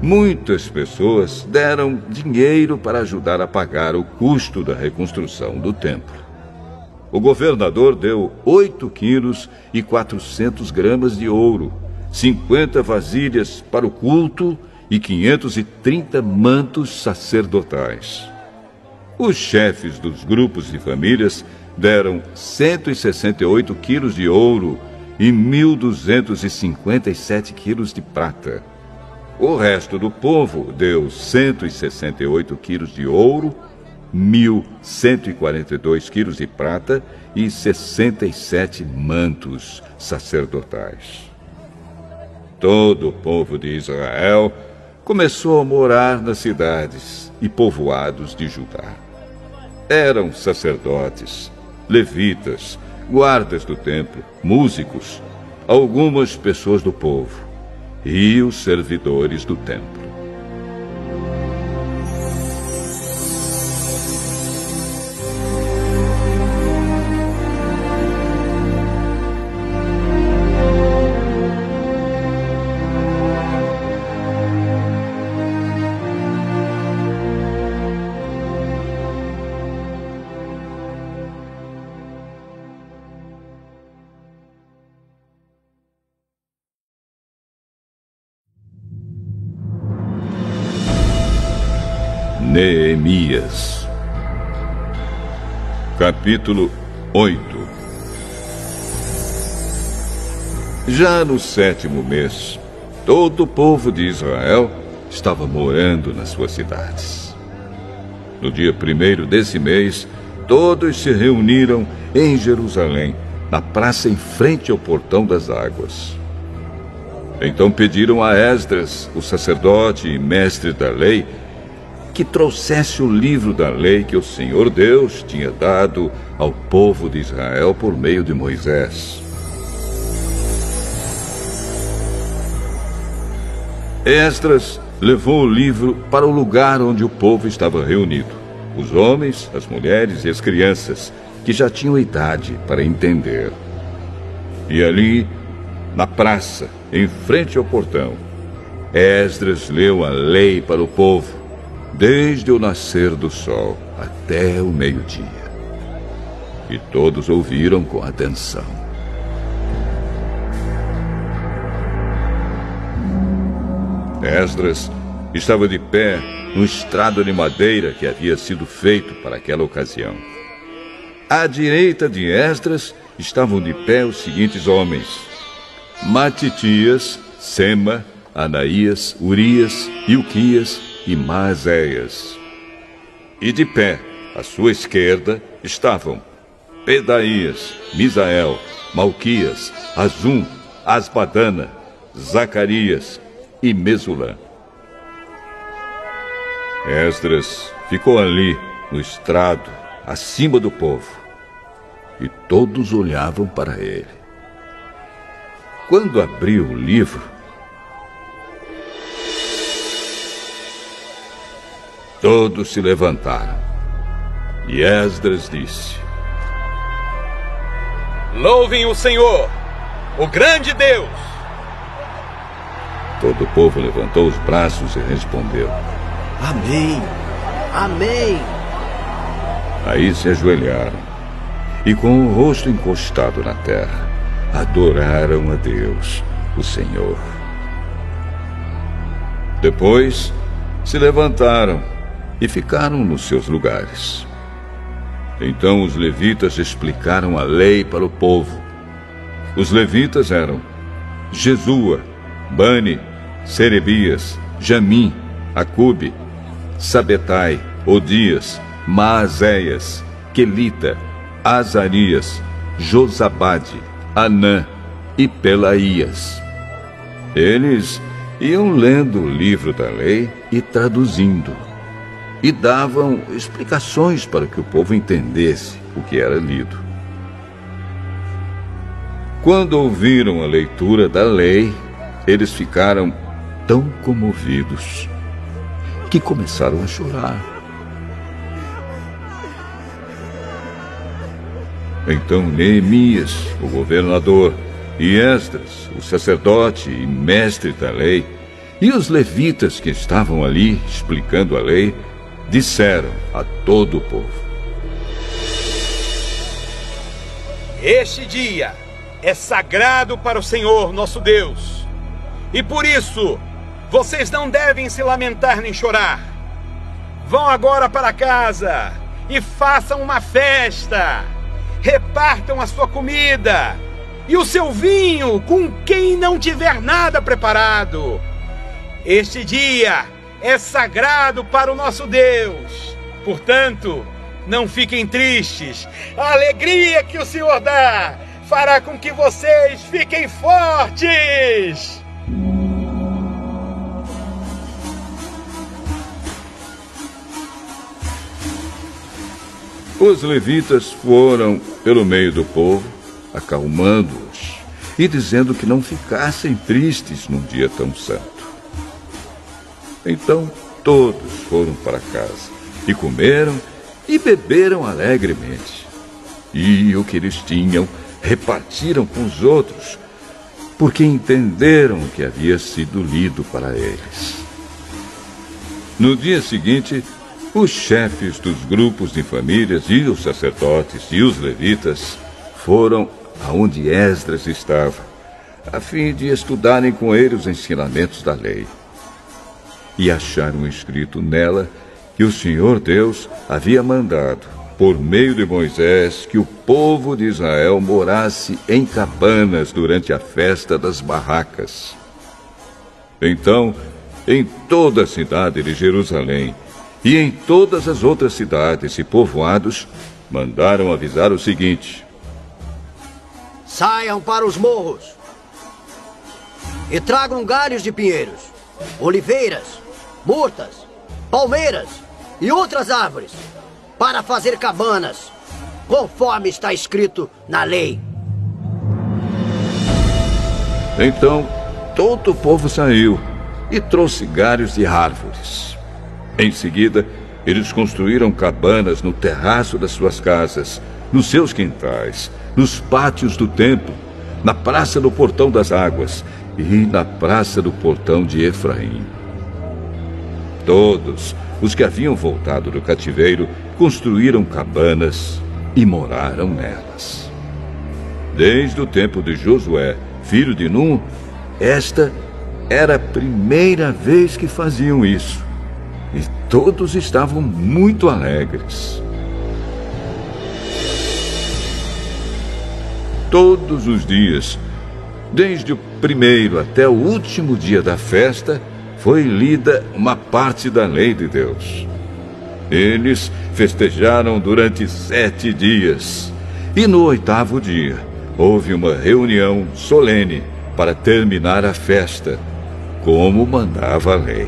Muitas pessoas deram dinheiro para ajudar a pagar o custo da reconstrução do templo. O governador deu 8 quilos e 400 gramas de ouro, 50 vasilhas para o culto e 530 mantos sacerdotais. Os chefes dos grupos de famílias deram 168 quilos de ouro e 1.257 quilos de prata. O resto do povo deu 168 quilos de ouro, 1.142 quilos de prata e 67 mantos sacerdotais. Todo o povo de Israel começou a morar nas cidades e povoados de Judá. Eram sacerdotes, levitas, guardas do templo, músicos, algumas pessoas do povo e os servidores do templo. Neemias. Capítulo 8. Já no 7º mês, todo o povo de Israel estava morando nas suas cidades. No dia 1º desse mês, todos se reuniram em Jerusalém, na praça em frente ao Portão das Águas. Então pediram a Esdras, o sacerdote e mestre da lei, que trouxesse o livro da lei que o Senhor Deus tinha dado ao povo de Israel por meio de Moisés. Esdras levou o livro para o lugar onde o povo estava reunido, os homens, as mulheres e as crianças, que já tinham idade para entender. E ali, na praça, em frente ao portão, Esdras leu a lei para o povo, desde o nascer do sol até o meio-dia. E todos ouviram com atenção. Esdras estava de pé no estrado de madeira que havia sido feito para aquela ocasião. À direita de Esdras estavam de pé os seguintes homens: Matitias, Sema, Anaías, Urias, Ilquias e Maazéias. E de pé, à sua esquerda, estavam Pedaías, Misael, Malquias, Azum, Asbadana, Zacarias e Mesulã. Esdras ficou ali, no estrado, acima do povo, e todos olhavam para ele. Quando abriu o livro, todos se levantaram, e Esdras disse: Louvem o Senhor, o grande Deus! Todo o povo levantou os braços e respondeu: Amém! Amém! Aí se ajoelharam e, com o rosto encostado na terra, adoraram a Deus, o Senhor. Depois se levantaram e ficaram nos seus lugares. Então os levitas explicaram a lei para o povo. Os levitas eram Jesua, Bani, Serebias, Jamim, Acube, Sabetai, Odias, Maazéias, Quelita, Azarias, Josabade, Anã e Pelaías. Eles iam lendo o livro da lei e traduzindo, e davam explicações para que o povo entendesse o que era lido. Quando ouviram a leitura da lei, eles ficaram tão comovidos que começaram a chorar. Então Neemias, o governador, e Esdras, o sacerdote e mestre da lei, e os levitas que estavam ali explicando a lei, disseram a todo o povo: Este dia é sagrado para o Senhor nosso Deus, e por isso vocês não devem se lamentar nem chorar. Vão agora para casa e façam uma festa. Repartam a sua comida e o seu vinho com quem não tiver nada preparado. Este dia é sagrado para o nosso Deus. Portanto, não fiquem tristes. A alegria que o Senhor dá fará com que vocês fiquem fortes. Os levitas foram pelo meio do povo, acalmando-os e dizendo que não ficassem tristes num dia tão santo. Então todos foram para casa e comeram e beberam alegremente. E o que eles tinham repartiram com os outros, porque entenderam o que havia sido lido para eles. No dia seguinte, os chefes dos grupos de famílias e os sacerdotes e os levitas foram aonde Esdras estava, a fim de estudarem com ele os ensinamentos da lei. E acharam escrito nela que o Senhor Deus havia mandado, por meio de Moisés, que o povo de Israel morasse em cabanas durante a festa das barracas. Então, em toda a cidade de Jerusalém e em todas as outras cidades e povoados, mandaram avisar o seguinte: saiam para os morros e tragam galhos de pinheiros, oliveiras, murtas, palmeiras e outras árvores, para fazer cabanas, conforme está escrito na lei. Então, todo o povo saiu e trouxe galhos de árvores. Em seguida, eles construíram cabanas no terraço das suas casas, nos seus quintais, nos pátios do templo, na praça do Portão das Águas e na praça do Portão de Efraim. Todos os que haviam voltado do cativeiro construíram cabanas e moraram nelas. Desde o tempo de Josué, filho de Num, esta era a primeira vez que faziam isso. E todos estavam muito alegres. Todos os dias, desde o primeiro até o último dia da festa, foi lida uma parte da lei de Deus. Eles festejaram durante 7 dias. E no 8º dia, houve uma reunião solene para terminar a festa, como mandava a lei.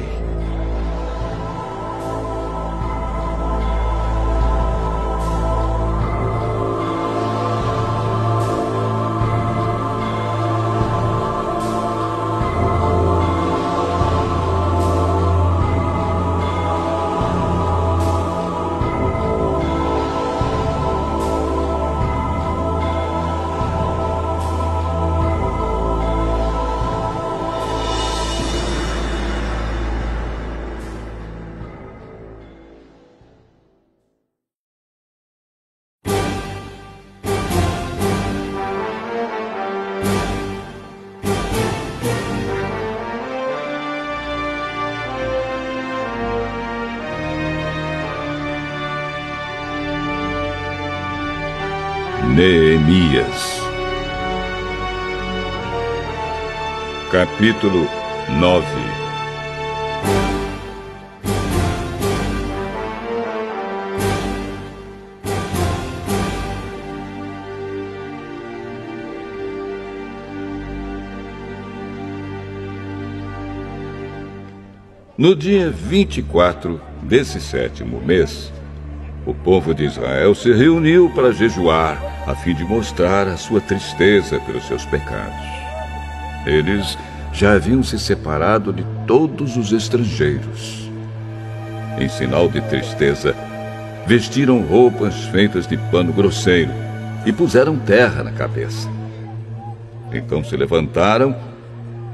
Neemias. Capítulo 9. No dia 24 desse 7º mês, o povo de Israel se reuniu para jejuar, a fim de mostrar a sua tristeza pelos seus pecados. Eles já haviam se separado de todos os estrangeiros. Em sinal de tristeza, vestiram roupas feitas de pano grosseiro e puseram terra na cabeça. Então se levantaram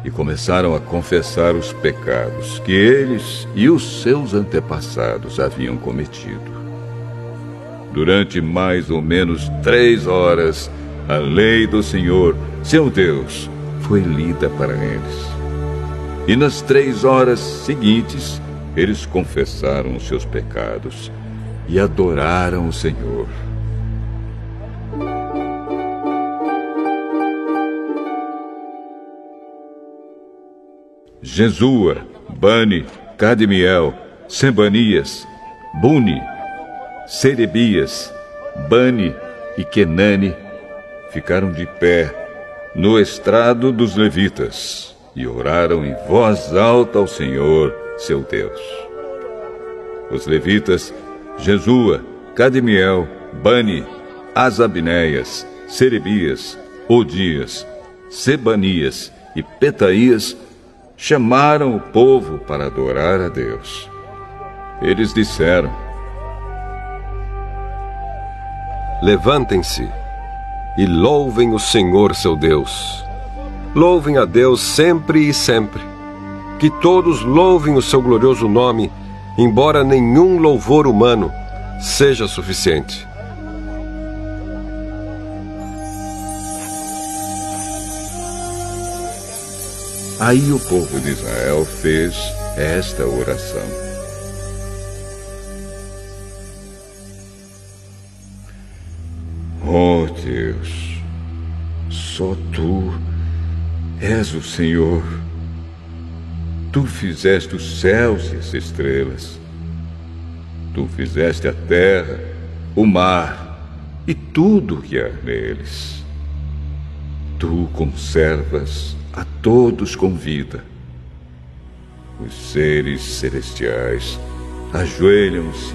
e começaram a confessar os pecados que eles e os seus antepassados haviam cometido. Durante mais ou menos 3 horas, a lei do Senhor, seu Deus, foi lida para eles. E nas 3 horas seguintes, eles confessaram os seus pecados e adoraram o Senhor. Jesua, Bani, Cadmiel, Sebanias, Buni, Serebias, Bani e Kenani ficaram de pé no estrado dos levitas e oraram em voz alta ao Senhor, seu Deus. Os levitas, Jesua, Cadmiel, Bani, Asabneias, Serebias, Odias, Sebanias e Petaías, chamaram o povo para adorar a Deus. Eles disseram: levantem-se e louvem o Senhor seu Deus. Louvem a Deus sempre e sempre. Que todos louvem o seu glorioso nome, embora nenhum louvor humano seja suficiente. Aí o povo de Israel fez esta oração: Deus. Só tu és o Senhor. Tu fizeste os céus e as estrelas. Tu fizeste a terra, o mar e tudo o que há neles. Tu conservas a todos com vida. Os seres celestiais ajoelham-se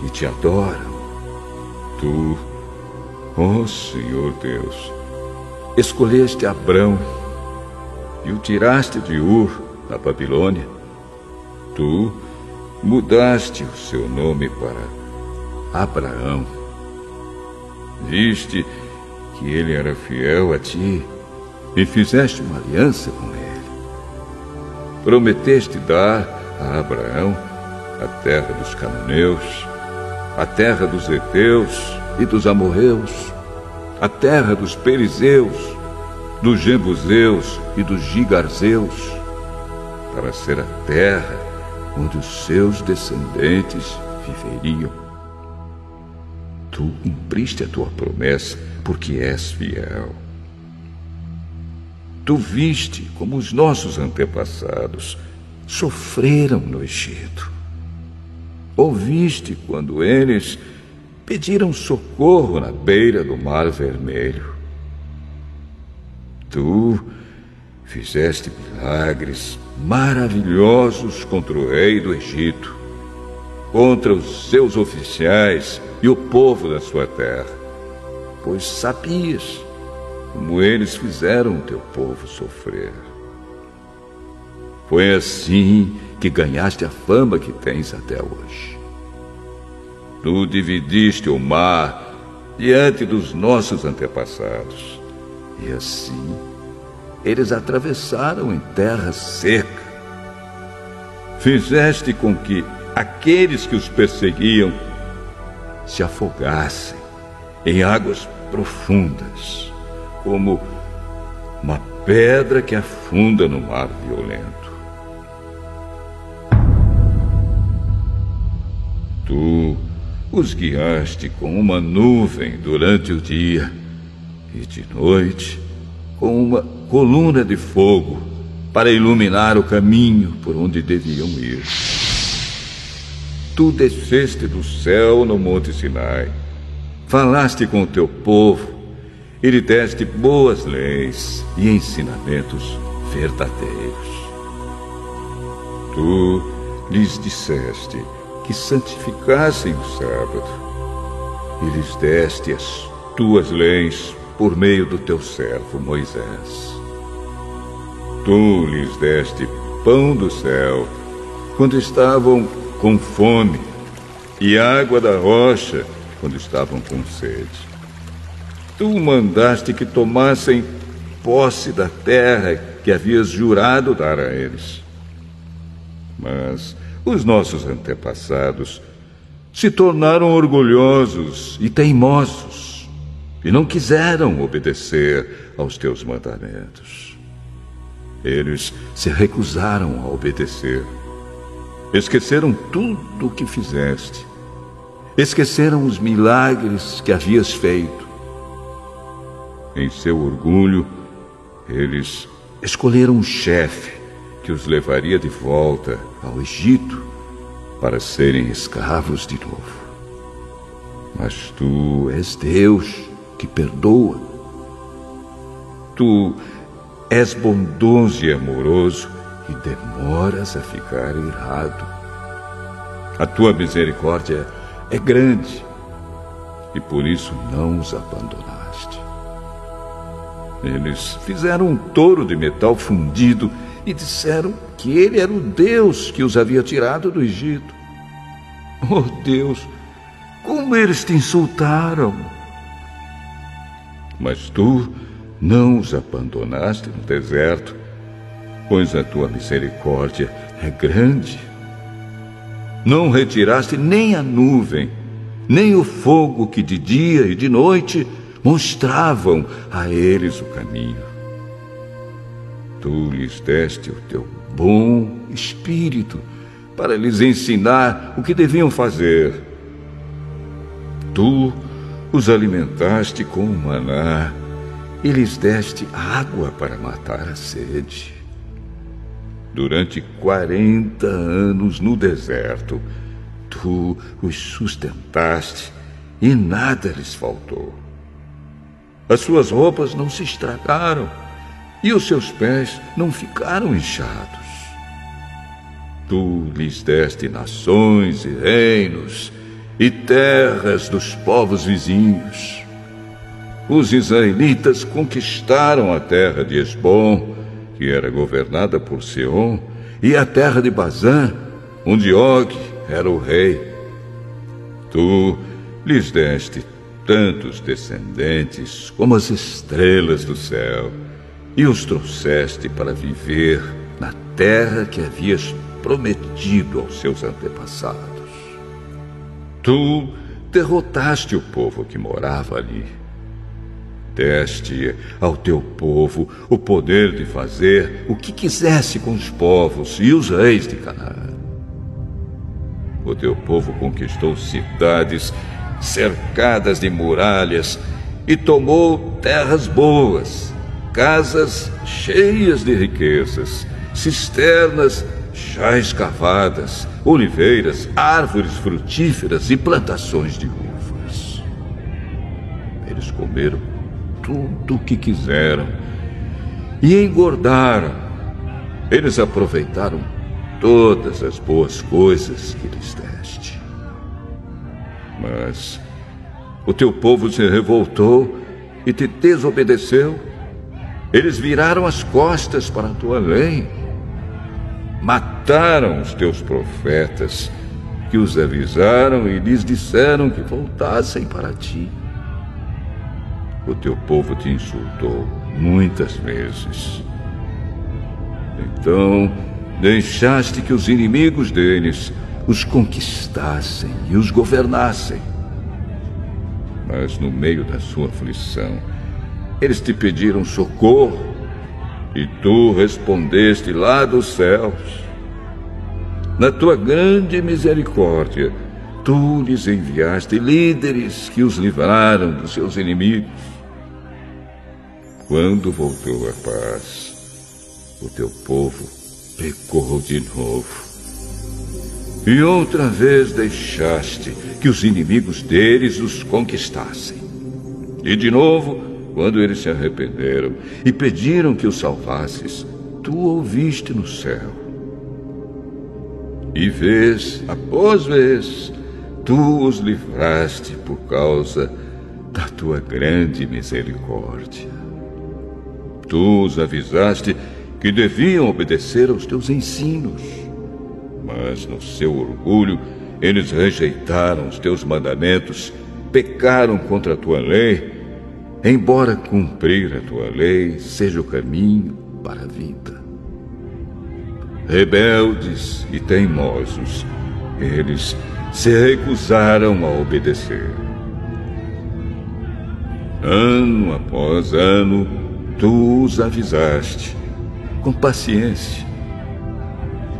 e te adoram. Tu, ó Senhor Deus, escolheste Abrão e o tiraste de Ur, na Babilônia. Tu mudaste o seu nome para Abraão. Viste que ele era fiel a ti e fizeste uma aliança com ele. Prometeste dar a Abraão a terra dos cananeus, a terra dos heteus e dos amorreus, a terra dos perizeus, dos jebuseus e dos gigarzeus, para ser a terra onde os seus descendentes viveriam. Tu cumpriste a tua promessa, porque és fiel. Tu viste como os nossos antepassados sofreram no Egito. Ouviste quando eles pediram socorro na beira do Mar Vermelho. Tu fizeste milagres maravilhosos contra o rei do Egito, contra os seus oficiais e o povo da sua terra, pois sabias como eles fizeram o teu povo sofrer. Foi assim que ganhaste a fama que tens até hoje. Tu dividiste o mar diante dos nossos antepassados, e assim eles atravessaram em terra seca. Fizeste com que aqueles que os perseguiam se afogassem em águas profundas, como uma pedra que afunda no mar violento. Tu os guiaste com uma nuvem durante o dia e de noite com uma coluna de fogo para iluminar o caminho por onde deviam ir. Tu desceste do céu no Monte Sinai, falaste com o teu povo e lhe deste boas leis e ensinamentos verdadeiros. Tu lhes disseste que santificassem o sábado e lhes deste as tuas leis por meio do teu servo Moisés. Tu lhes deste pão do céu quando estavam com fome e água da rocha quando estavam com sede. Tu mandaste que tomassem posse da terra que havias jurado dar a eles. Mas os nossos antepassados se tornaram orgulhosos e teimosos e não quiseram obedecer aos teus mandamentos. Eles se recusaram a obedecer. Esqueceram tudo o que fizeste. Esqueceram os milagres que havias feito. Em seu orgulho, eles escolheram um chefe que os levaria de volta ao Egito para serem escravos de novo. Mas tu és Deus que perdoa. Tu és bondoso e amoroso e demoras a ficar irado. A tua misericórdia é grande e por isso não os abandonaste. Eles fizeram um touro de metal fundido e disseram que ele era o Deus que os havia tirado do Egito. Oh Deus, como eles te insultaram! Mas tu não os abandonaste no deserto, pois a tua misericórdia é grande. Não retiraste nem a nuvem, nem o fogo que de dia e de noite mostravam a eles o caminho. Tu lhes deste o teu bom espírito para lhes ensinar o que deviam fazer. Tu os alimentaste com o maná e lhes deste água para matar a sede. Durante 40 anos no deserto, tu os sustentaste e nada lhes faltou. As suas roupas não se estragaram e os seus pés não ficaram inchados. Tu lhes deste nações e reinos e terras dos povos vizinhos. Os israelitas conquistaram a terra de Esbom, que era governada por Seom, e a terra de Bazã, onde Og era o rei. Tu lhes deste tantos descendentes como as estrelas do céu, e os trouxeste para viver na terra que havias prometido aos seus antepassados. Tu derrotaste o povo que morava ali. Deste ao teu povo o poder de fazer o que quisesse com os povos e os reis de Canaã. O teu povo conquistou cidades cercadas de muralhas e tomou terras boas, casas cheias de riquezas, cisternas já escavadas, oliveiras, árvores frutíferas e plantações de uvas. Eles comeram tudo o que quiseram e engordaram. Eles aproveitaram todas as boas coisas que lhes deste. Mas o teu povo se revoltou e te desobedeceu. Eles viraram as costas para a tua lei. Mataram os teus profetas, que os avisaram e lhes disseram que voltassem para ti. O teu povo te insultou muitas vezes. Então deixaste que os inimigos deles os conquistassem e os governassem. Mas no meio da sua aflição, eles te pediram socorro, e tu respondeste lá dos céus. Na tua grande misericórdia, tu lhes enviaste líderes que os livraram dos seus inimigos. Quando voltou a paz, o teu povo pecou de novo. E outra vez deixaste que os inimigos deles os conquistassem. E de novo, quando eles se arrependeram e pediram que os salvasses, tu ouviste no céu. E vez após vez, tu os livraste por causa da tua grande misericórdia. Tu os avisaste que deviam obedecer aos teus ensinos, mas no seu orgulho eles rejeitaram os teus mandamentos, pecaram contra a tua lei, embora cumprir a tua lei seja o caminho para a vida. Rebeldes e teimosos, eles se recusaram a obedecer. Ano após ano, tu os avisaste, com paciência.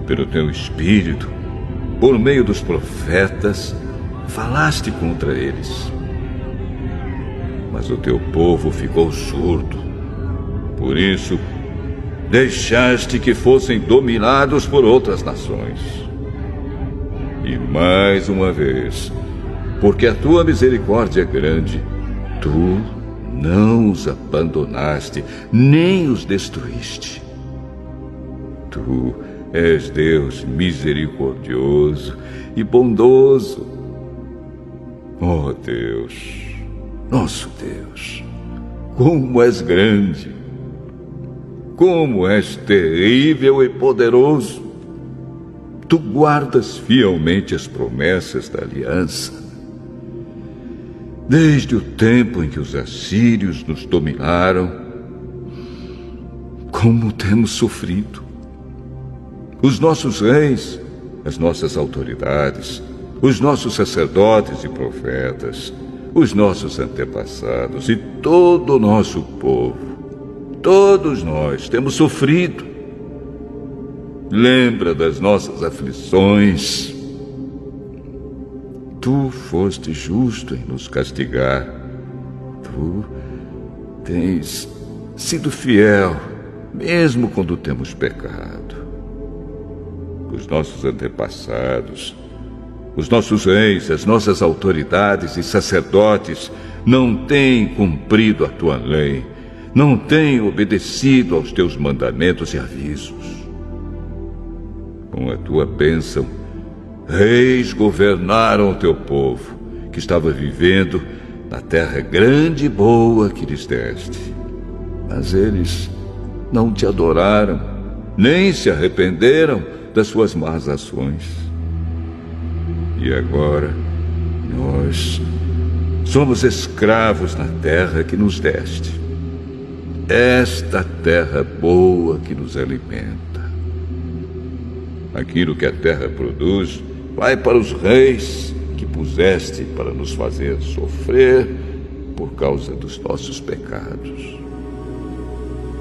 Pelo teu espírito, por meio dos profetas, falaste contra eles. Mas o teu povo ficou surdo. Por isso, deixaste que fossem dominados por outras nações. E mais uma vez, porque a tua misericórdia é grande, tu não os abandonaste, nem os destruíste. Tu és Deus misericordioso e bondoso. Ó Deus, nosso Deus, como és grande, como és terrível e poderoso. Tu guardas fielmente as promessas da aliança. Desde o tempo em que os assírios nos dominaram, como temos sofrido. Os nossos reis, as nossas autoridades, os nossos sacerdotes e profetas, os nossos antepassados e todo o nosso povo, todos nós temos sofrido. Lembra das nossas aflições. Tu foste justo em nos castigar povo, tens sido fiel, mesmo quando temos pecado. Os nossos antepassados, os nossos reis, as nossas autoridades e sacerdotes não têm cumprido a tua lei, não têm obedecido aos teus mandamentos e avisos. Com a tua bênção, reis governaram o teu povo, que estava vivendo na terra grande e boa que lhes deste. Mas eles não te adoraram, nem se arrependeram das suas más ações. E agora, nós somos escravos na terra que nos deste. Esta terra boa que nos alimenta. Aquilo que a terra produz vai para os reis que puseste para nos fazer sofrer por causa dos nossos pecados.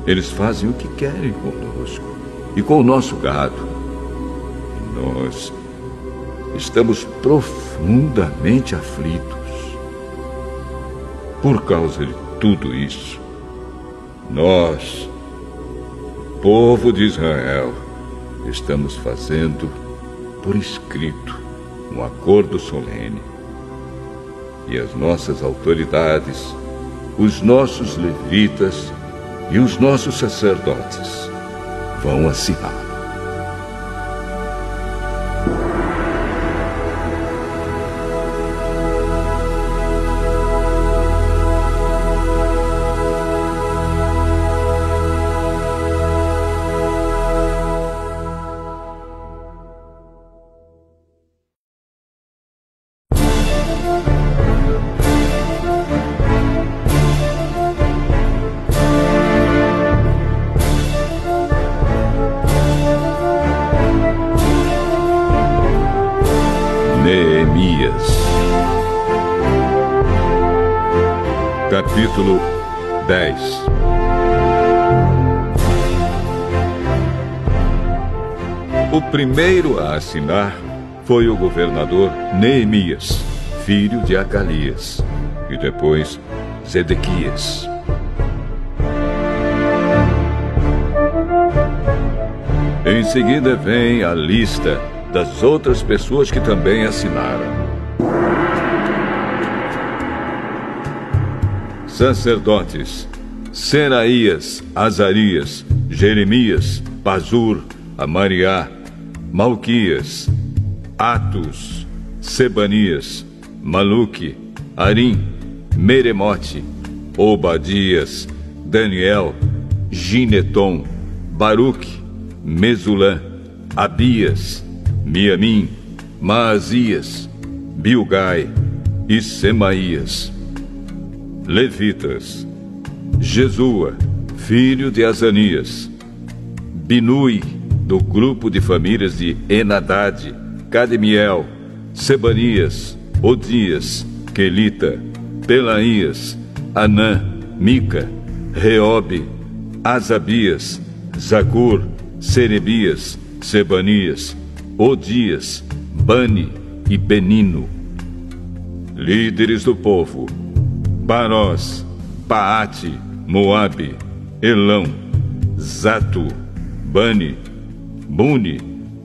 Eles fazem o que querem conosco e com o nosso gado. E nós estamos profundamente aflitos. Por causa de tudo isso, nós, o povo de Israel, estamos fazendo por escrito um acordo solene. E as nossas autoridades, os nossos levitas e os nossos sacerdotes vão assinar. Capítulo 10. O primeiro a assinar foi o governador Neemias, filho de Acalias, e depois Zedequias. Em seguida vem a lista das outras pessoas que também assinaram. Sacerdotes: Seraías, Azarias, Jeremias, Pazur, Amariá, Malquias, Atus, Sebanias, Maluque, Arim, Meremote, Obadias, Daniel, Gineton, Baruque, Mesulã, Abias, Miamim, Maazias, Bilgai e Semaías. Levitas: Jesua, filho de Azanias, Binui, do grupo de famílias de Enadade, Cademiel, Sebanias, Odias, Quelita, Pelaías, Anã, Mica, Reobe, Asabias, Zacur, Serebias, Sebanias, Odias, Bani e Benino. Líderes do povo: Barós, Paate, Moabe, Elão, Zato, Bani, Buni,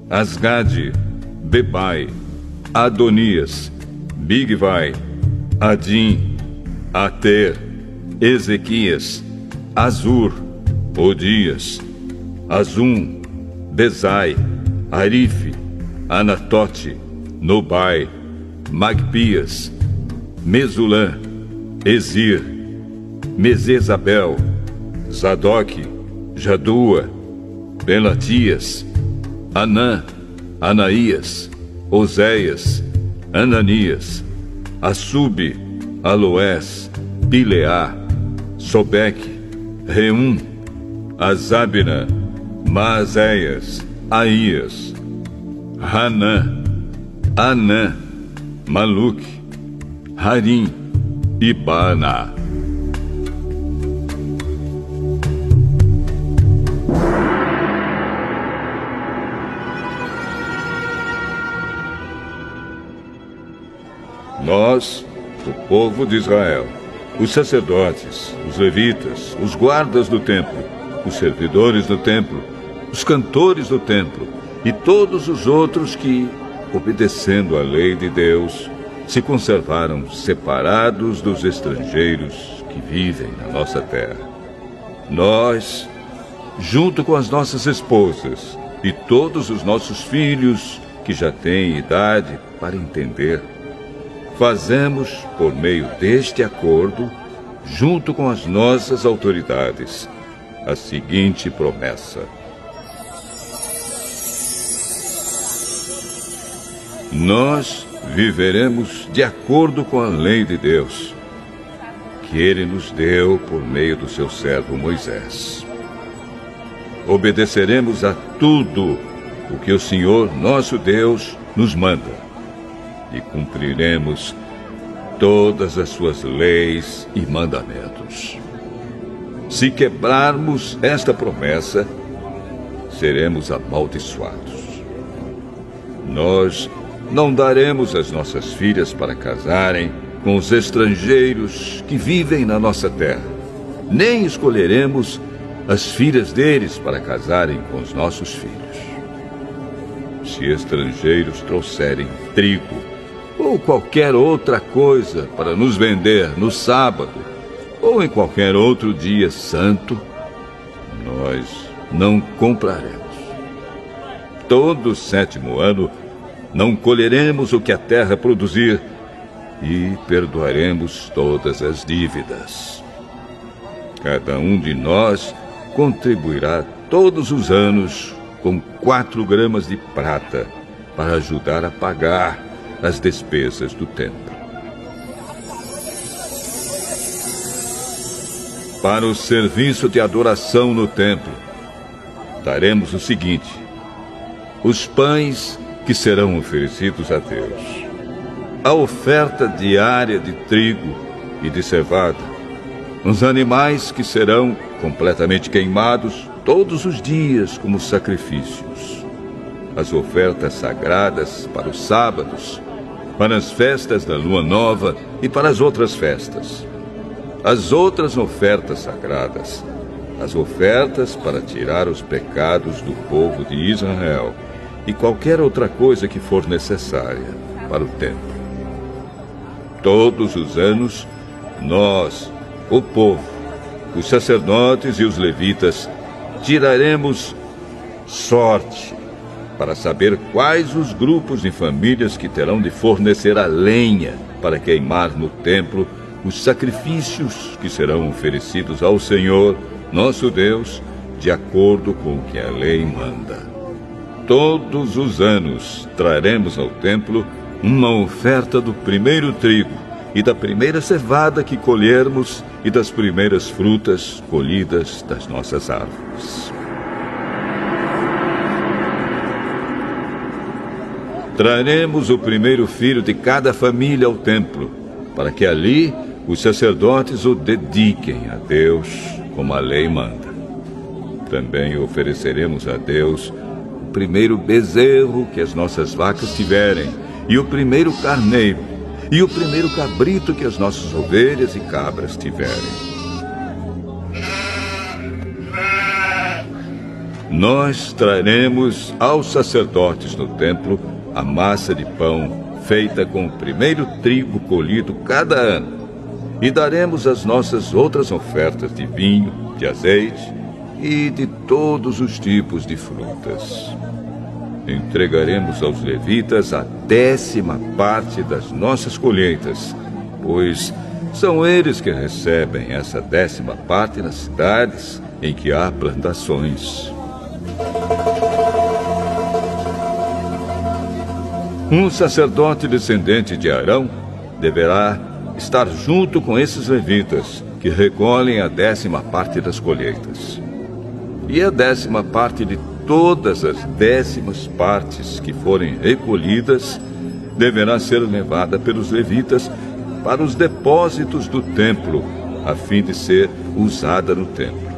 Asgade, Bebai, Adonias, Bigvai, Adim, Ater, Ezequias, Azur, Odias, Azum, Bezai, Arife, Anatote, Nobai, Magpias, Mesulã, Ezir, Mesezabel, Zadok, Jadua, Pelatias, Anã, Anaías, Oséias, Ananias, Assube, Aloés, Pileá, Sobeque, Reum, Azabina, Maazéias, Aías, Hanã, Anã, Maluque, Harim e Bana. Nós, o povo de Israel, os sacerdotes, os levitas, os guardas do templo, os servidores do templo, os cantores do templo e todos os outros que, obedecendo à lei de Deus, se conservaram separados dos estrangeiros que vivem na nossa terra. Nós, junto com as nossas esposas e todos os nossos filhos que já têm idade para entender, fazemos, por meio deste acordo, junto com as nossas autoridades, a seguinte promessa: nós viveremos de acordo com a lei de Deus, que Ele nos deu por meio do seu servo Moisés. Obedeceremos a tudo o que o Senhor, nosso Deus, nos manda, e cumpriremos todas as suas leis e mandamentos. Se quebrarmos esta promessa, seremos amaldiçoados. Nós não daremos as nossas filhas para casarem com os estrangeiros que vivem na nossa terra, nem escolheremos as filhas deles para casarem com os nossos filhos. Se estrangeiros trouxerem trigo ou qualquer outra coisa para nos vender no sábado ou em qualquer outro dia santo, nós não compraremos. Todo 7º ano não colheremos o que a terra produzir e perdoaremos todas as dívidas. Cada um de nós contribuirá todos os anos com 4 gramas de prata para ajudar a pagar as despesas do templo. Para o serviço de adoração no templo, daremos o seguinte: os pães que serão oferecidos a Deus, a oferta diária de trigo e de cevada, os animais que serão completamente queimados todos os dias como sacrifícios, as ofertas sagradas para os sábados, para as festas da lua nova e para as outras festas, as outras ofertas sagradas, as ofertas para tirar os pecados do povo de Israel e qualquer outra coisa que for necessária para o templo. Todos os anos, nós, o povo, os sacerdotes e os levitas, tiraremos sorte para saber quais os grupos de famílias que terão de fornecer a lenha para queimar no templo os sacrifícios que serão oferecidos ao Senhor, nosso Deus, de acordo com o que a lei manda. Todos os anos traremos ao templo uma oferta do primeiro trigo e da primeira cevada que colhermos e das primeiras frutas colhidas das nossas árvores. Traremos o primeiro filho de cada família ao templo, para que ali os sacerdotes o dediquem a Deus, como a lei manda. Também ofereceremos a Deus o primeiro bezerro que as nossas vacas tiverem, e o primeiro carneiro, e o primeiro cabrito que as nossas ovelhas e cabras tiverem. Nós traremos aos sacerdotes no templo a massa de pão feita com o primeiro trigo colhido cada ano, e daremos as nossas outras ofertas de vinho, de azeite e de todos os tipos de frutas. Entregaremos aos levitas a 10ª parte das nossas colheitas, pois são eles que recebem essa 10ª parte nas cidades em que há plantações. Um sacerdote descendente de Arão deverá estar junto com esses levitas que recolhem a 10ª parte das colheitas. E a 10ª parte de todas as 10ª partes que forem recolhidas deverá ser levada pelos levitas para os depósitos do templo, a fim de ser usada no templo.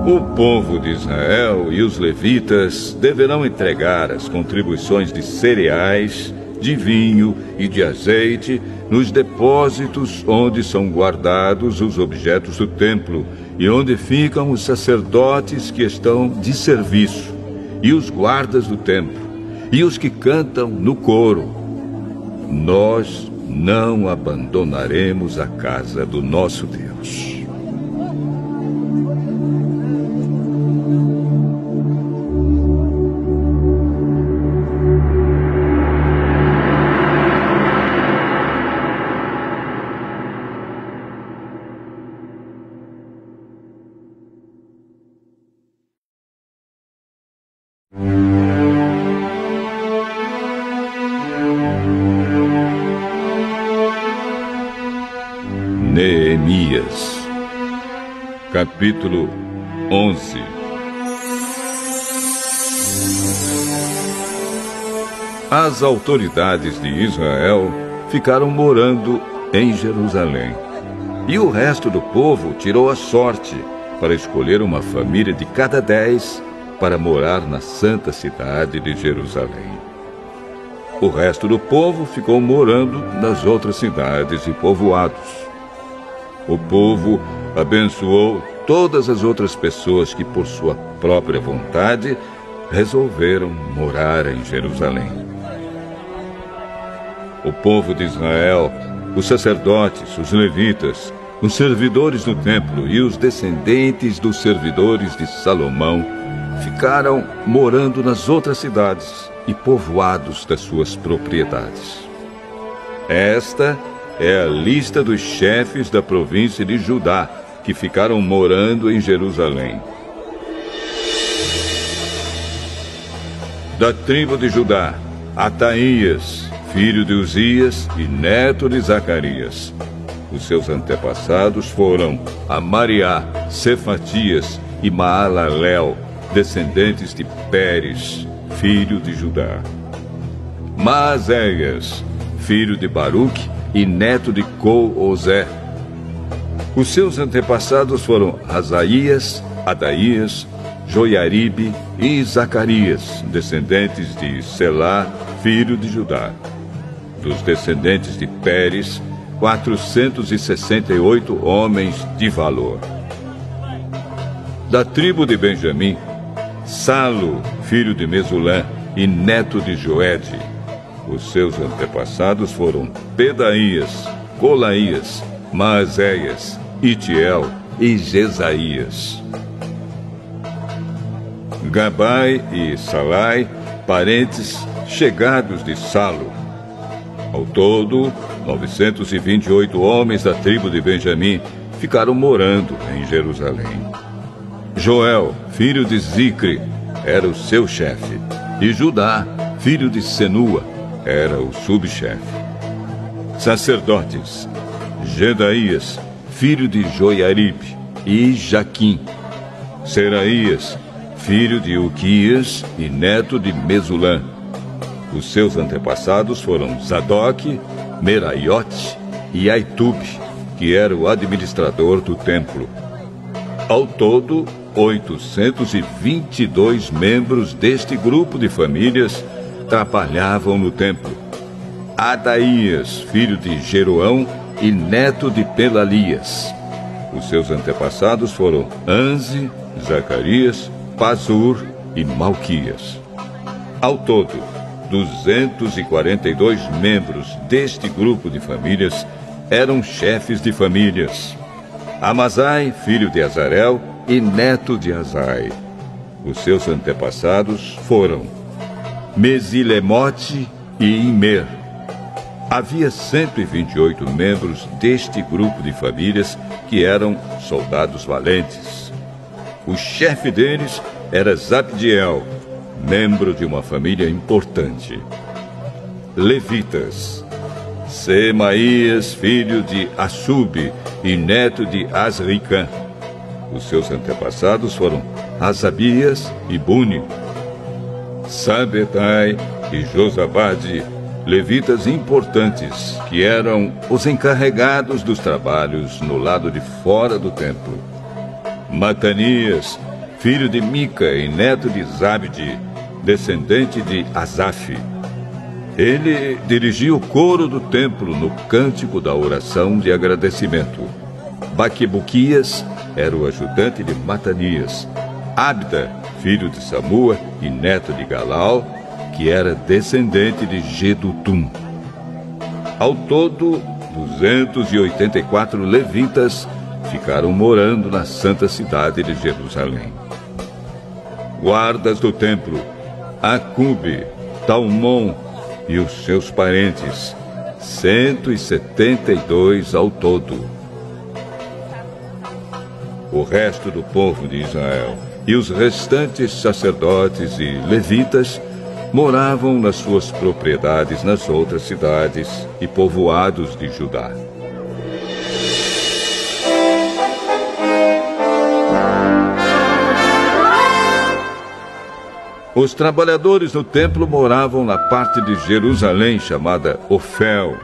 O povo de Israel e os levitas deverão entregar as contribuições de cereais de vinho e de azeite nos depósitos onde são guardados os objetos do templo e onde ficam os sacerdotes que estão de serviço, e os guardas do templo, e os que cantam no coro. Nós não abandonaremos a casa do nosso Deus. Neemias, capítulo 11. As autoridades de Israel ficaram morando em Jerusalém, e o resto do povo tirou a sorte para escolher uma família de cada 10 para morar na santa cidade de Jerusalém. O resto do povo ficou morando nas outras cidades e povoados. O povo abençoou todas as outras pessoas que, por sua própria vontade, resolveram morar em Jerusalém. O povo de Israel, os sacerdotes, os levitas, os servidores do templo e os descendentes dos servidores de Salomão ficaram morando nas outras cidades e povoados das suas propriedades. Esta é a lista dos chefes da província de Judá que ficaram morando em Jerusalém. Da tribo de Judá, Ataías, filho de Uzias e neto de Zacarias. Os seus antepassados foram Amariá, Cefatias e Maalalel, descendentes de Pérez, filho de Judá. Maazéias, filho de Baruque e neto de Col-Ozé. Os seus antepassados foram Asaías, Adaías, Joiaribe e Zacarias, descendentes de Selá, filho de Judá. Dos descendentes de Pérez, 468 homens de valor. Da tribo de Benjamim, Salo, filho de Mesulã e neto de Joede. Os seus antepassados foram Pedaías, Colaías, Maazéias, Itiel e Jesaías. Gabai e Salai, parentes chegados de Salo. Ao todo, 928 homens da tribo de Benjamim ficaram morando em Jerusalém. Joel, filho de Zicre, era o seu chefe, e Judá, filho de Senua, era o subchefe. Sacerdotes: Jedaías, filho de Joiaribe, e Jaquim. Seraías, filho de Uquias e neto de Mesulã. Os seus antepassados foram Zadoque, Meraiote e Aitube, que era o administrador do templo. Ao todo, 822 membros deste grupo de famílias trabalhavam no templo. Adaías, filho de Jeroão e neto de Pelalias. Os seus antepassados foram Anze, Zacarias, Pazur e Malquias. Ao todo, 242 membros deste grupo de famílias eram chefes de famílias. Amazai, filho de Azarel e neto de Azai. Os seus antepassados foram Mesilemote e Imer. Havia 128 membros deste grupo de famílias que eram soldados valentes. O chefe deles era Zabdiel, membro de uma família importante. Levitas: Semaías, filho de Assub e neto de Asricã. Os seus antepassados foram Asabias e Buni. Sabetai e Josabade, levitas importantes, que eram os encarregados dos trabalhos no lado de fora do templo. Matanias, filho de Mica e neto de Zabde, descendente de Asaf. Ele dirigia o coro do templo no cântico da oração de agradecimento. Baquebuquias era o ajudante de Matanias. Abda, filho de Samua e neto de Galal, que era descendente de Gedutum. Ao todo, 284 levitas ficaram morando na santa cidade de Jerusalém. Guardas do templo, Acube, Talmon e os seus parentes, 172 ao todo. O resto do povo de Israel e os restantes sacerdotes e levitas moravam nas suas propriedades nas outras cidades e povoados de Judá. Os trabalhadores no templo moravam na parte de Jerusalém chamada Ofel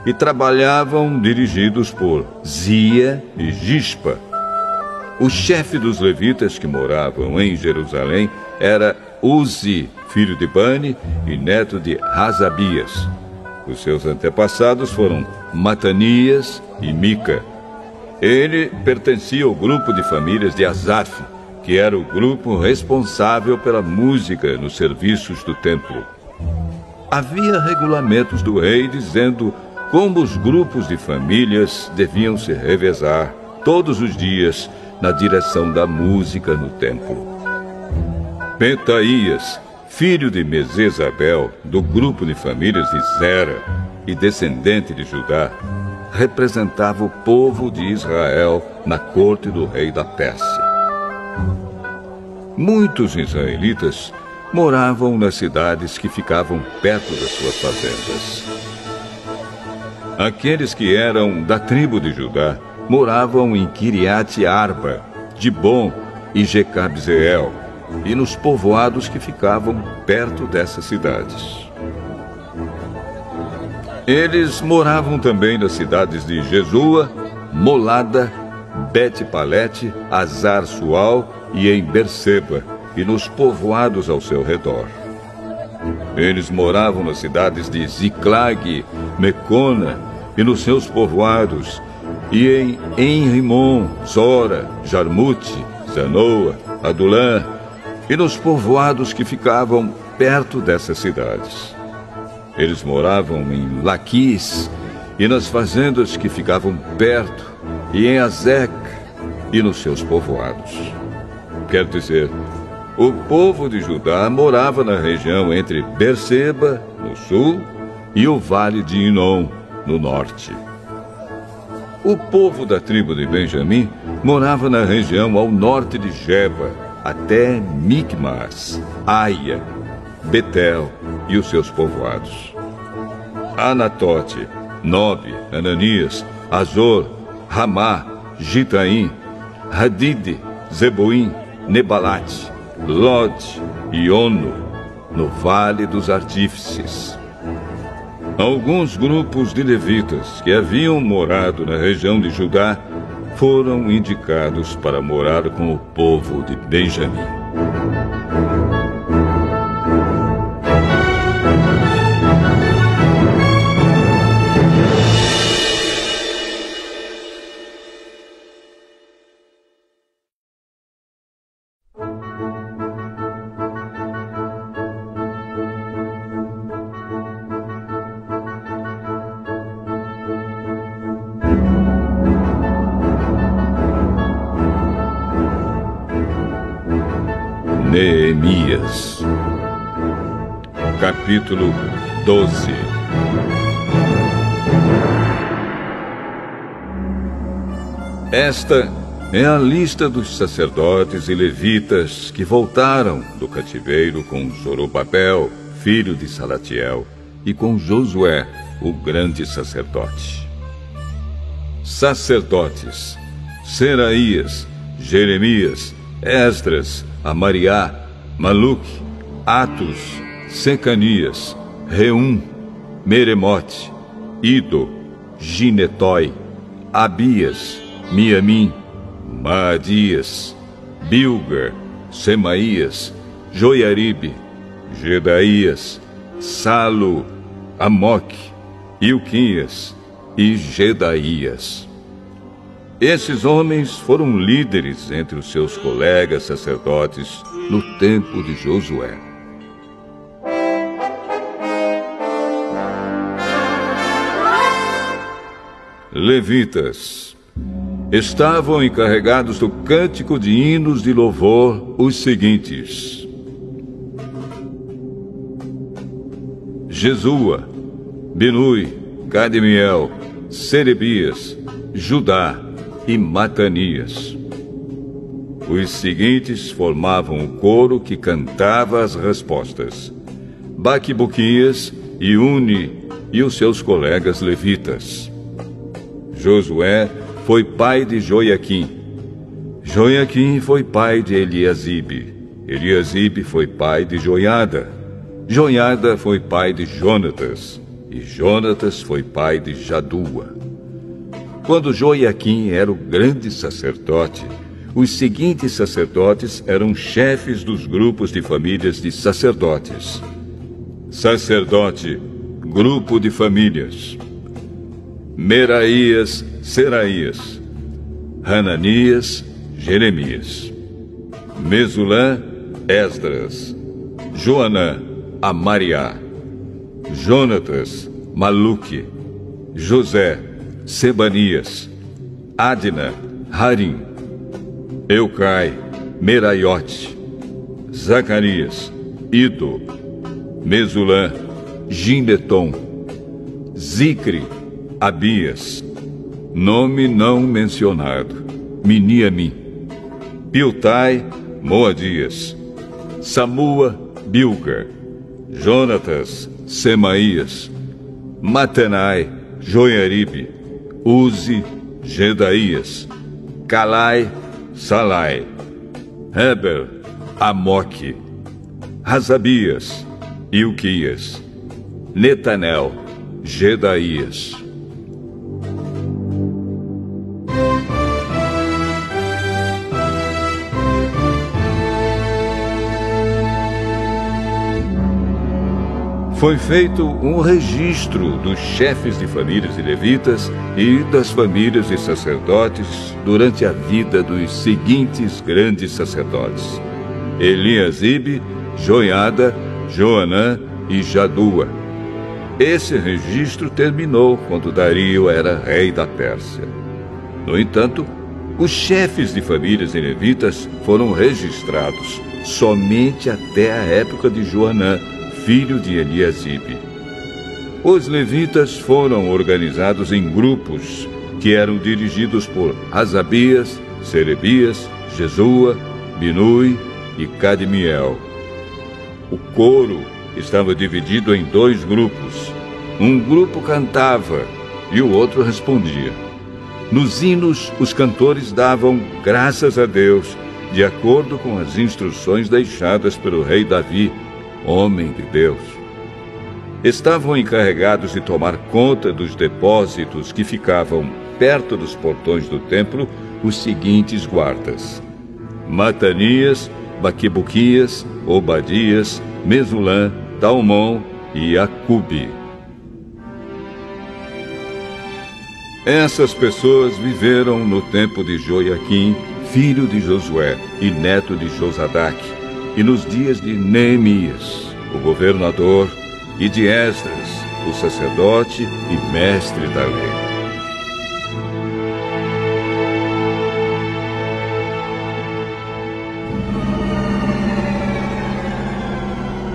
e trabalhavam dirigidos por Zia e Gispa. O chefe dos levitas que moravam em Jerusalém era Uzi, filho de Bani e neto de Hazabias. Os seus antepassados foram Matanias e Mica. Ele pertencia ao grupo de famílias de Asaf, que era o grupo responsável pela música nos serviços do templo. Havia regulamentos do rei dizendo como os grupos de famílias deviam se revezar todos os dias na direção da música no templo. Petaías, filho de Mesezabel, do grupo de famílias de Zera e descendente de Judá, representava o povo de Israel na corte do rei da Pérsia. Muitos israelitas moravam nas cidades que ficavam perto das suas fazendas. Aqueles que eram da tribo de Judá moravam em Kiriat Arba, Dibon e Jecabzeel, e nos povoados que ficavam perto dessas cidades. Eles moravam também nas cidades de Jesua, Molada, Bet-Palete, Azar-Sual e em Berseba, e nos povoados ao seu redor. Eles moravam nas cidades de Ziclag, Mecona e nos seus povoados, e em Enrimon, Zora, Jarmute, Zanoa, Adulã, e nos povoados que ficavam perto dessas cidades. Eles moravam em Laquis e nas fazendas que ficavam perto, e em Azec e nos seus povoados. Quer dizer, o povo de Judá morava na região entre Berseba, no sul, e o vale de Inom, no norte. O povo da tribo de Benjamim morava na região ao norte de Geba, até Micmas, Aia, Betel e os seus povoados. Anatote, Nobe, Ananias, Azor, Ramá, Gitaim, Hadide, Zeboim, Nebalate, Lod e Ono, no Vale dos Artífices. Alguns grupos de levitas que haviam morado na região de Judá foram indicados para morar com o povo de Benjamim. Neemias, capítulo 12. Esta é a lista dos sacerdotes e levitas que voltaram do cativeiro com Zorobabel, filho de Salatiel, e com Josué, o grande sacerdote. Sacerdotes: Seraías, Jeremias, Esdras, Amariá, Maluque, Atos, Secanias, Reum, Meremote, Ido, Ginetói, Abias, Miamim, Maadias, Bilga, Semaías, Joiaribe, Gedaías, Salo, Amoque, Ilquias e Jedaías. Esses homens foram líderes entre os seus colegas sacerdotes no tempo de Josué. Levitas. Estavam encarregados do cântico de hinos de louvor os seguintes: Jesua, Binui, Cadmiel, Serebias, Judá e Matanias. Os seguintes formavam o coro que cantava as respostas: Baquibuquias, Iune e os seus colegas levitas. Josué foi pai de Joiaquim. Joiaquim foi pai de Eliasibe. Eliasibe foi pai de Joiada. Joiada foi pai de Jonatas. E Jonatas foi pai de Jadua. Quando Joiaquim era o grande sacerdote, os seguintes sacerdotes eram chefes dos grupos de famílias de sacerdotes. Sacerdote, grupo de famílias: Meraías, Seraías, Hananias, Jeremias, Mesulã, Esdras, Joanã, Amariá, Jonatas, Maluque, José, Sebanias, Adna, Harim, Eucai, Meraiote, Zacarias, Ido, Mesulã, Gineton, Zicre, Abias, nome não mencionado, Miniamim, Piltai, Moadias, Samua, Bilga, Jonatas, Semaías, Matenai, Joiaribe, Uzi, Jedaías, Calai, Salai, Heber, Amoque, Razabias, Ilquias, Netanel, Jedaías. Foi feito um registro dos chefes de famílias de levitas e das famílias de sacerdotes durante a vida dos seguintes grandes sacerdotes: Eliasibe, Joiada, Joanã e Jadua. Esse registro terminou quando Dario era rei da Pérsia. No entanto, os chefes de famílias de levitas foram registrados somente até a época de Joanã, filho de Eliasibe. Os levitas foram organizados em grupos que eram dirigidos por Hazabias, Serebias, Jesua, Binui e Cadmiel. O coro estava dividido em dois grupos. Um grupo cantava e o outro respondia. Nos hinos, os cantores davam graças a Deus, de acordo com as instruções deixadas pelo rei Davi, homem de Deus. Estavam encarregados de tomar conta dos depósitos que ficavam perto dos portões do templo os seguintes guardas: Matanias, Baquibuquias, Obadias, Mesulã, Talmon e Acube. Essas pessoas viveram no tempo de Joiaquim, filho de Josué e neto de Josadac, e nos dias de Neemias, o governador, e de Esdras, o sacerdote e mestre da lei.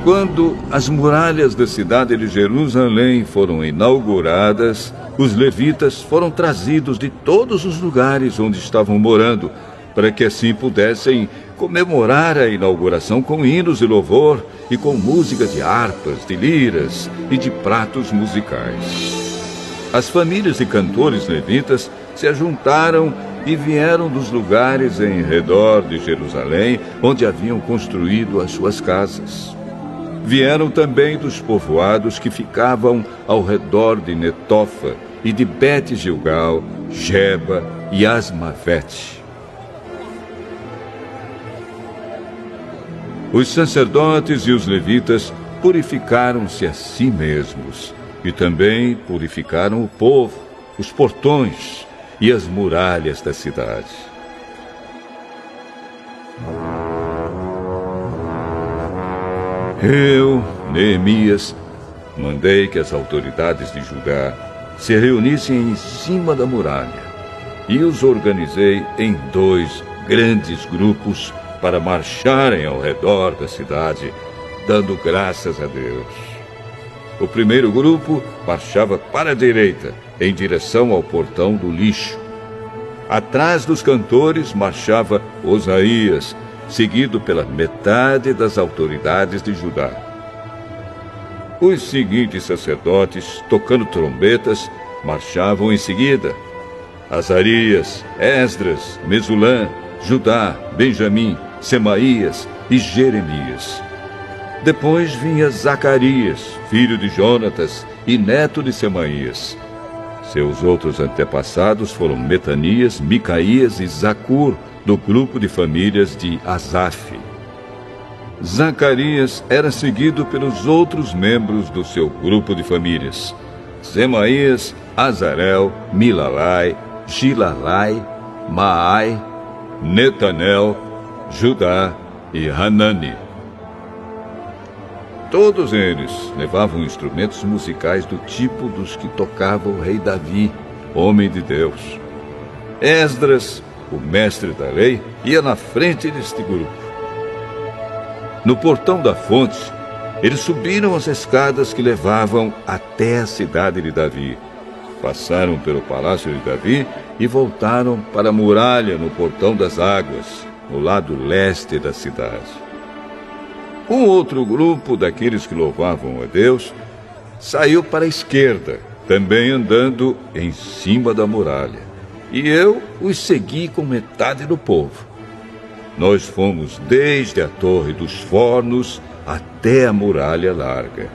Quando as muralhas da cidade de Jerusalém foram inauguradas, os levitas foram trazidos de todos os lugares onde estavam morando, para que assim pudessem comemorar a inauguração com hinos de louvor e com música de harpas, de liras e de pratos musicais. As famílias de cantores levitas se ajuntaram e vieram dos lugares em redor de Jerusalém, onde haviam construído as suas casas. Vieram também dos povoados que ficavam ao redor de Netofa e de Bet-Gilgal, Geba e Asmavete. Os sacerdotes e os levitas purificaram-se a si mesmos e também purificaram o povo, os portões e as muralhas da cidade. Eu, Neemias, mandei que as autoridades de Judá se reunissem em cima da muralha e os organizei em 2 grandes grupos para marcharem ao redor da cidade, dando graças a Deus. O primeiro grupo marchava para a direita, em direção ao portão do lixo. Atrás dos cantores marchava Osaías, seguido pela metade das autoridades de Judá. Os seguintes sacerdotes, tocando trombetas, marchavam em seguida: Azarias, Esdras, Mesulã, Judá, Benjamim, Semaías e Jeremias. Depois vinha Zacarias, filho de Jonatas e neto de Semaías. Seus outros antepassados foram Metanias, Micaías e Zacur, do grupo de famílias de Asaf. Zacarias era seguido pelos outros membros do seu grupo de famílias: Semaías, Azarel, Milalai, Gilalai, Maai, Netanel, Judá e Hanani. Todos eles levavam instrumentos musicais do tipo dos que tocava o rei Davi, homem de Deus. Esdras, o mestre da lei, ia na frente deste grupo. No portão da fonte, eles subiram as escadas que levavam até a cidade de Davi. Passaram pelo palácio de Davi e voltaram para a muralha no portão das águas, no lado leste da cidade. Um outro grupo daqueles que louvavam a Deus saiu para a esquerda, também andando em cima da muralha. E eu os segui com metade do povo. Nós fomos desde a Torre dos Fornos até a muralha larga.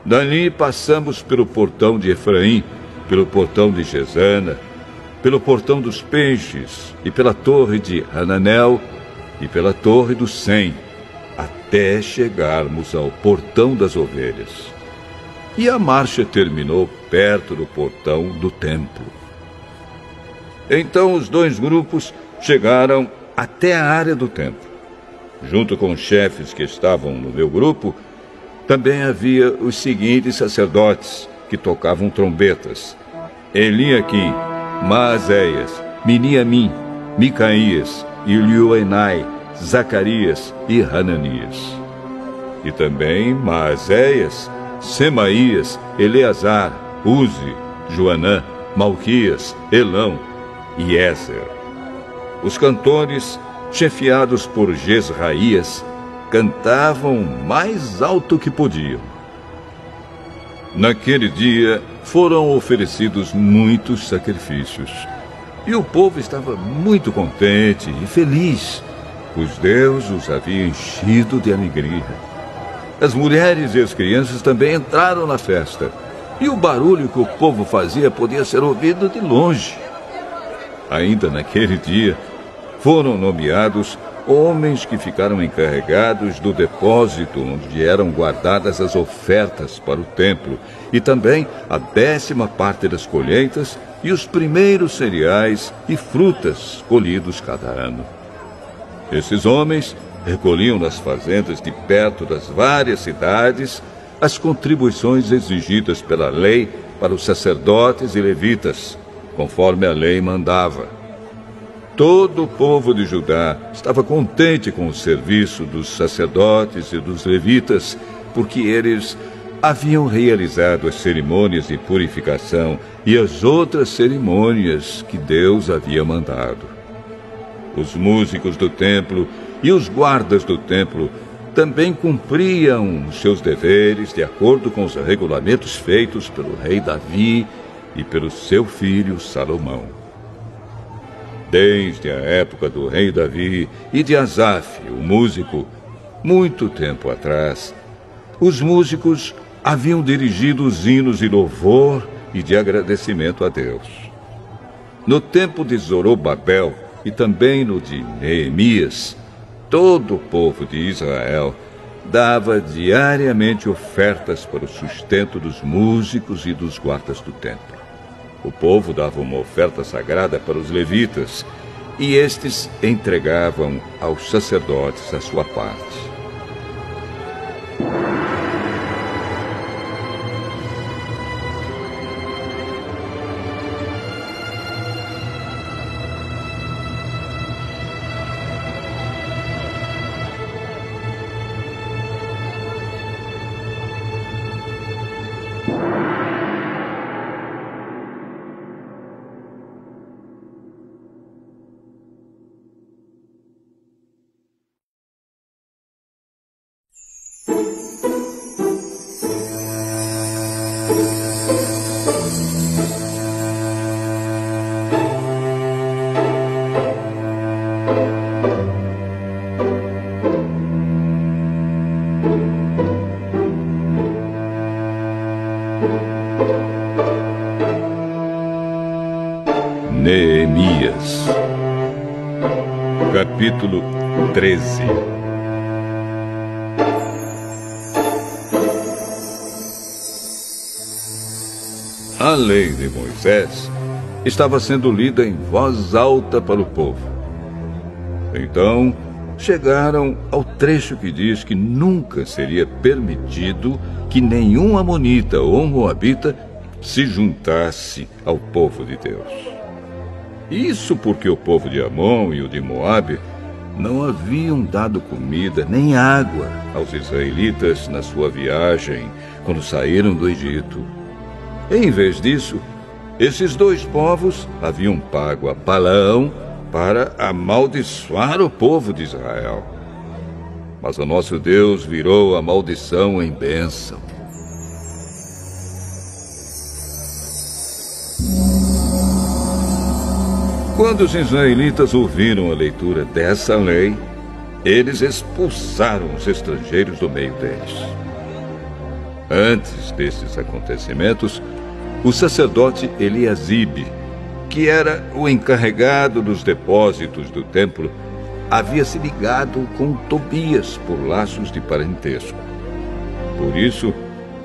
Dali passamos pelo portão de Efraim, pelo portão de Gesana, pelo portão dos Peixes e pela torre de Hananel e pela torre do Sem, até chegarmos ao portão das ovelhas. E a marcha terminou perto do portão do templo. Então os 2 grupos chegaram até a área do templo. Junto com os chefes que estavam no meu grupo, também havia os seguintes sacerdotes que tocavam trombetas: Eliaquim, Maazéias, Miniamim, Micaías, Ilioenai, Zacarias e Hananias. E também Maazéias, Semaías, Eleazar, Uzi, Joanã, Malquias, Elão e Ézer. Os cantores, chefiados por Jezraías, cantavam o mais alto que podiam. Naquele dia foram oferecidos muitos sacrifícios, e o povo estava muito contente e feliz, pois Deus os havia enchido de alegria. As mulheres e as crianças também entraram na festa, e o barulho que o povo fazia podia ser ouvido de longe. Ainda naquele dia, foram nomeados homens que ficaram encarregados do depósito onde eram guardadas as ofertas para o templo, e também a 10ª parte das colheitas e os primeiros cereais e frutas colhidos cada ano. Esses homens recolhiam nas fazendas de perto das várias cidades as contribuições exigidas pela lei para os sacerdotes e levitas, conforme a lei mandava. Todo o povo de Judá estava contente com o serviço dos sacerdotes e dos levitas, porque eles haviam realizado as cerimônias de purificação e as outras cerimônias que Deus havia mandado. Os músicos do templo e os guardas do templo também cumpriam os seus deveres de acordo com os regulamentos feitos pelo rei Davi e pelo seu filho Salomão. Desde a época do rei Davi e de Asaf, o músico, muito tempo atrás, os músicos haviam dirigido os hinos de louvor e de agradecimento a Deus. No tempo de Zorobabel e também no de Neemias, todo o povo de Israel dava diariamente ofertas para o sustento dos músicos e dos guardas do templo. O povo dava uma oferta sagrada para os levitas, e estes entregavam aos sacerdotes a sua parte. Neemias, capítulo 13. A lei de Moisés estava sendo lida em voz alta para o povo. Então, chegaram ao trecho que diz que nunca seria permitido que nenhum amonita ou moabita se juntasse ao povo de Deus. Isso porque o povo de Amon e o de Moabe não haviam dado comida nem água aos israelitas na sua viagem quando saíram do Egito. Em vez disso, esses dois povos haviam pago a Balaão para amaldiçoar o povo de Israel. Mas o nosso Deus virou a maldição em bênção. Quando os israelitas ouviram a leitura dessa lei, eles expulsaram os estrangeiros do meio deles. Antes desses acontecimentos, o sacerdote Eliasibe, que era o encarregado dos depósitos do templo, havia se ligado com Tobias por laços de parentesco. Por isso,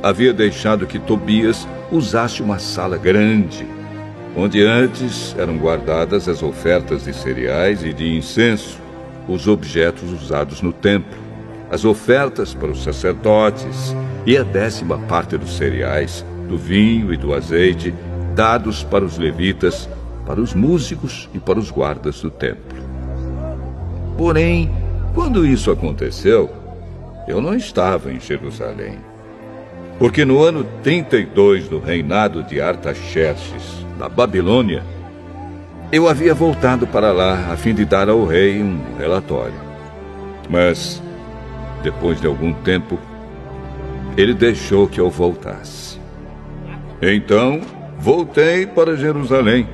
havia deixado que Tobias usasse uma sala grande, onde antes eram guardadas as ofertas de cereais e de incenso, os objetos usados no templo, as ofertas para os sacerdotes e a 10ª parte dos cereais, do vinho e do azeite, dados para os levitas, para os músicos e para os guardas do templo. Porém, quando isso aconteceu, eu não estava em Jerusalém, porque no ano 32 do reinado de Artaxerxes, na Babilônia, eu havia voltado para lá a fim de dar ao rei um relatório. Mas, depois de algum tempo, ele deixou que eu voltasse. Então, voltei para Jerusalém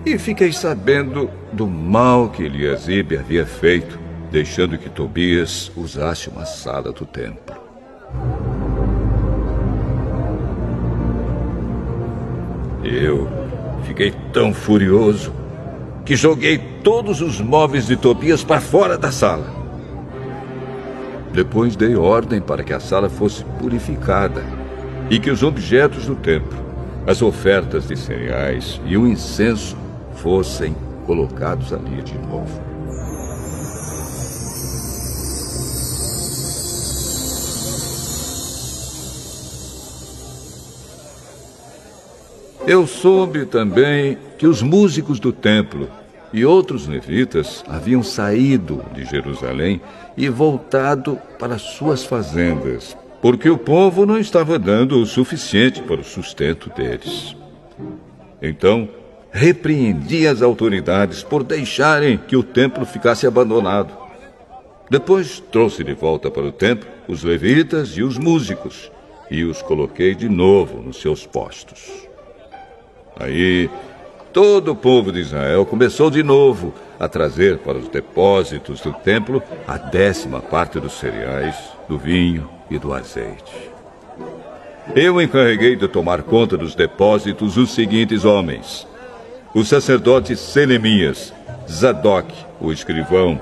e fiquei sabendo do mal que Eliasibe havia feito, deixando que Tobias usasse uma sala do templo. Eu fiquei tão furioso que joguei todos os móveis de Tobias para fora da sala. Depois dei ordem para que a sala fosse purificada e que os objetos do templo, as ofertas de cereais e o incenso fossem colocados ali de novo. Eu soube também que os músicos do templo e outros levitas haviam saído de Jerusalém e voltado para suas fazendas, porque o povo não estava dando o suficiente para o sustento deles. Então, repreendi as autoridades por deixarem que o templo ficasse abandonado. Depois trouxe de volta para o templo os levitas e os músicos e os coloquei de novo nos seus postos. Aí, todo o povo de Israel começou de novo a trazer para os depósitos do templo a 10ª parte dos cereais, do vinho e do azeite. Eu encarreguei de tomar conta dos depósitos os seguintes homens: o sacerdote Selemias, Zadok, o escrivão,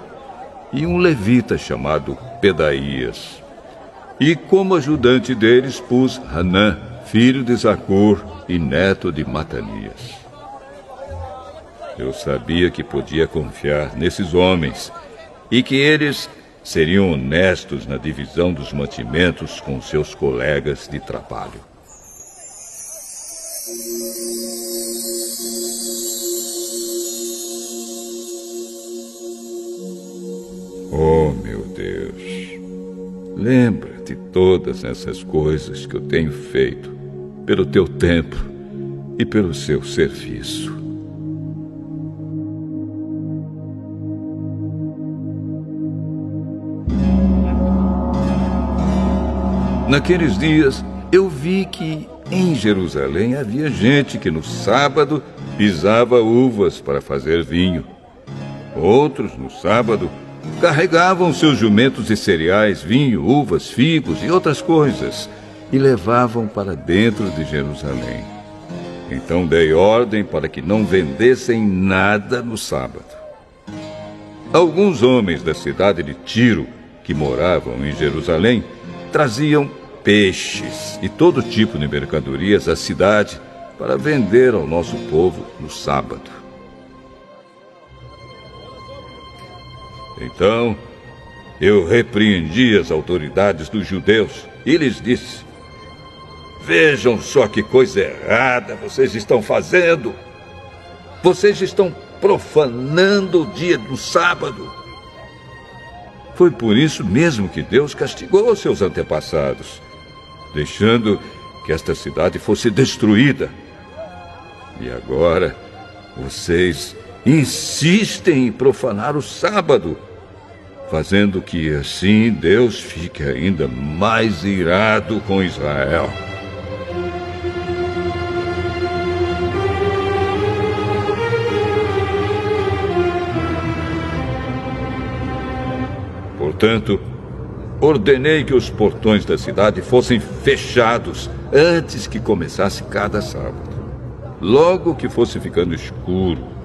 e um levita chamado Pedaías. E como ajudante deles pus Hanã, filho de Zacur e neto de Matanias. Eu sabia que podia confiar nesses homens e que eles seriam honestos na divisão dos mantimentos com seus colegas de trabalho. Oh, meu Deus, lembra de todas essas coisas que eu tenho feito pelo teu templo e pelo seu serviço. Naqueles dias, eu vi que em Jerusalém havia gente que no sábado pisava uvas para fazer vinho. Outros, no sábado, carregavam seus jumentos de cereais, vinho, uvas, figos e outras coisas e levavam para dentro de Jerusalém. Então dei ordem para que não vendessem nada no sábado. Alguns homens da cidade de Tiro, que moravam em Jerusalém, traziam peixes e todo tipo de mercadorias à cidade para vender ao nosso povo no sábado. Então, eu repreendi as autoridades dos judeus e lhes disse: vejam só que coisa errada vocês estão fazendo. Vocês estão profanando o dia do sábado. Foi por isso mesmo que Deus castigou seus antepassados, deixando que esta cidade fosse destruída. E agora, vocês insistem em profanar o sábado, fazendo que assim Deus fique ainda mais irado com Israel. Portanto, ordenei que os portões da cidade fossem fechados antes que começasse cada sábado, logo que fosse ficando escuro,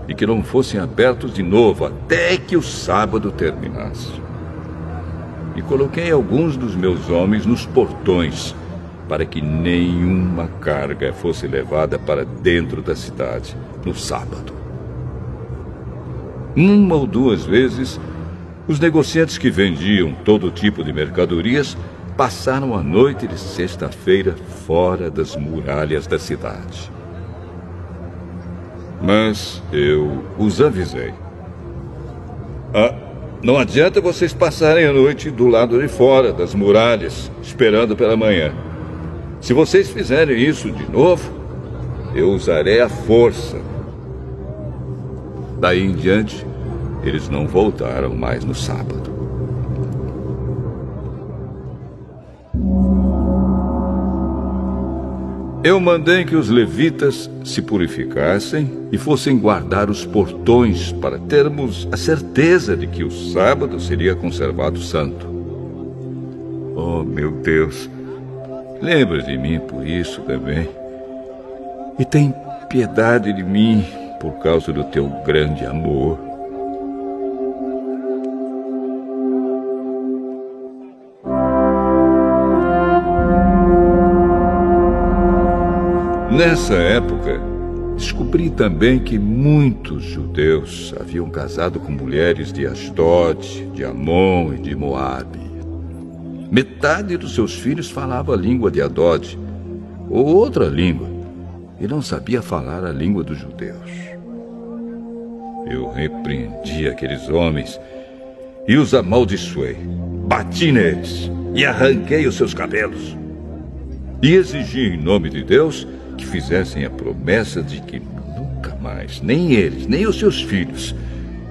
e que não fossem abertos de novo até que o sábado terminasse. E coloquei alguns dos meus homens nos portões, para que nenhuma carga fosse levada para dentro da cidade no sábado. Uma ou duas vezes, os negociantes que vendiam todo tipo de mercadorias passaram a noite de sexta-feira fora das muralhas da cidade. Mas eu os avisei: não adianta vocês passarem a noite do lado de fora das muralhas, esperando pela manhã. Se vocês fizerem isso de novo, eu usarei a força. Daí em diante, eles não voltaram mais no sábado. Eu mandei que os levitas se purificassem e fossem guardar os portões para termos a certeza de que o sábado seria conservado santo. Oh, meu Deus, lembra de mim por isso também. E tem piedade de mim por causa do teu grande amor. Nessa época, descobri também que muitos judeus haviam casado com mulheres de Asdod, de Amon e de Moabe. Metade dos seus filhos falava a língua de Adod, ou outra língua, e não sabia falar a língua dos judeus. Eu repreendi aqueles homens e os amaldiçoei, bati neles e arranquei os seus cabelos. E exigi em nome de Deus que fizessem a promessa de que nunca mais, nem eles, nem os seus filhos,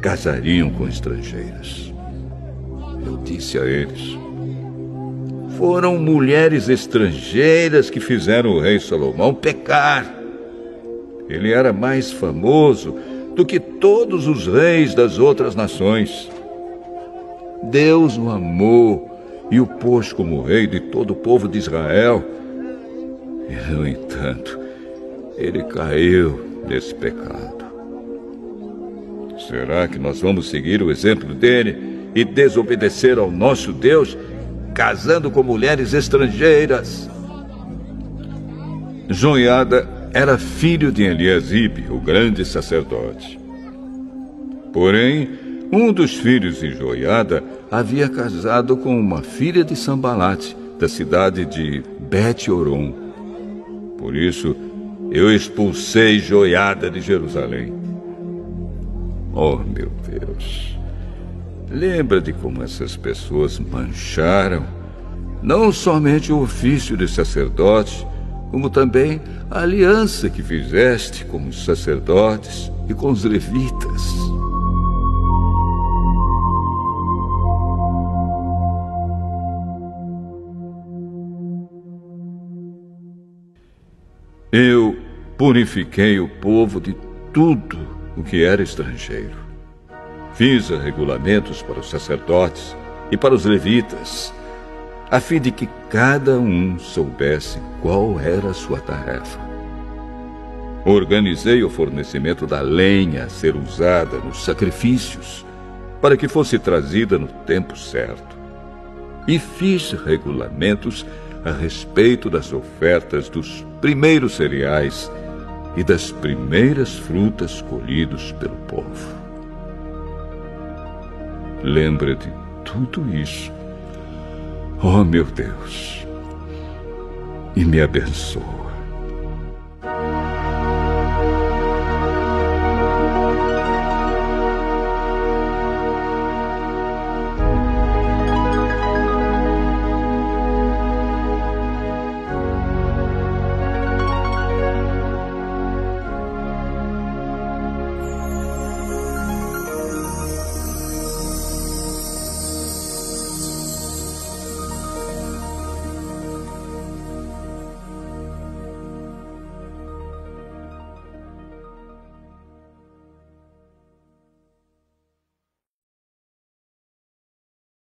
casariam com estrangeiras. Eu disse a eles: foram mulheres estrangeiras que fizeram o rei Salomão pecar. Ele era mais famoso do que todos os reis das outras nações. Deus o amou e o pôs como rei de todo o povo de Israel. E, no entanto, ele caiu nesse pecado. Será que nós vamos seguir o exemplo dele e desobedecer ao nosso Deus casando com mulheres estrangeiras. Joiada era filho de Eliasibe, o grande sacerdote. Porém, um dos filhos de Joiada havia casado com uma filha de Sambalate, da cidade de Bet-Horon. Por isso, eu expulsei Joiada de Jerusalém. Oh, meu Deus! Lembra de como essas pessoas mancharam não somente o ofício de sacerdote, como também a aliança que fizeste com os sacerdotes e com os levitas. Eu purifiquei o povo de tudo o que era estrangeiro. Fiz regulamentos para os sacerdotes e para os levitas, a fim de que cada um soubesse qual era a sua tarefa. Organizei o fornecimento da lenha a ser usada nos sacrifícios, para que fosse trazida no tempo certo. E fiz regulamentos a respeito das ofertas dos primeiros cereais e das primeiras frutas colhidos pelo povo. Lembra de tudo isso, oh meu Deus, e me abençoa.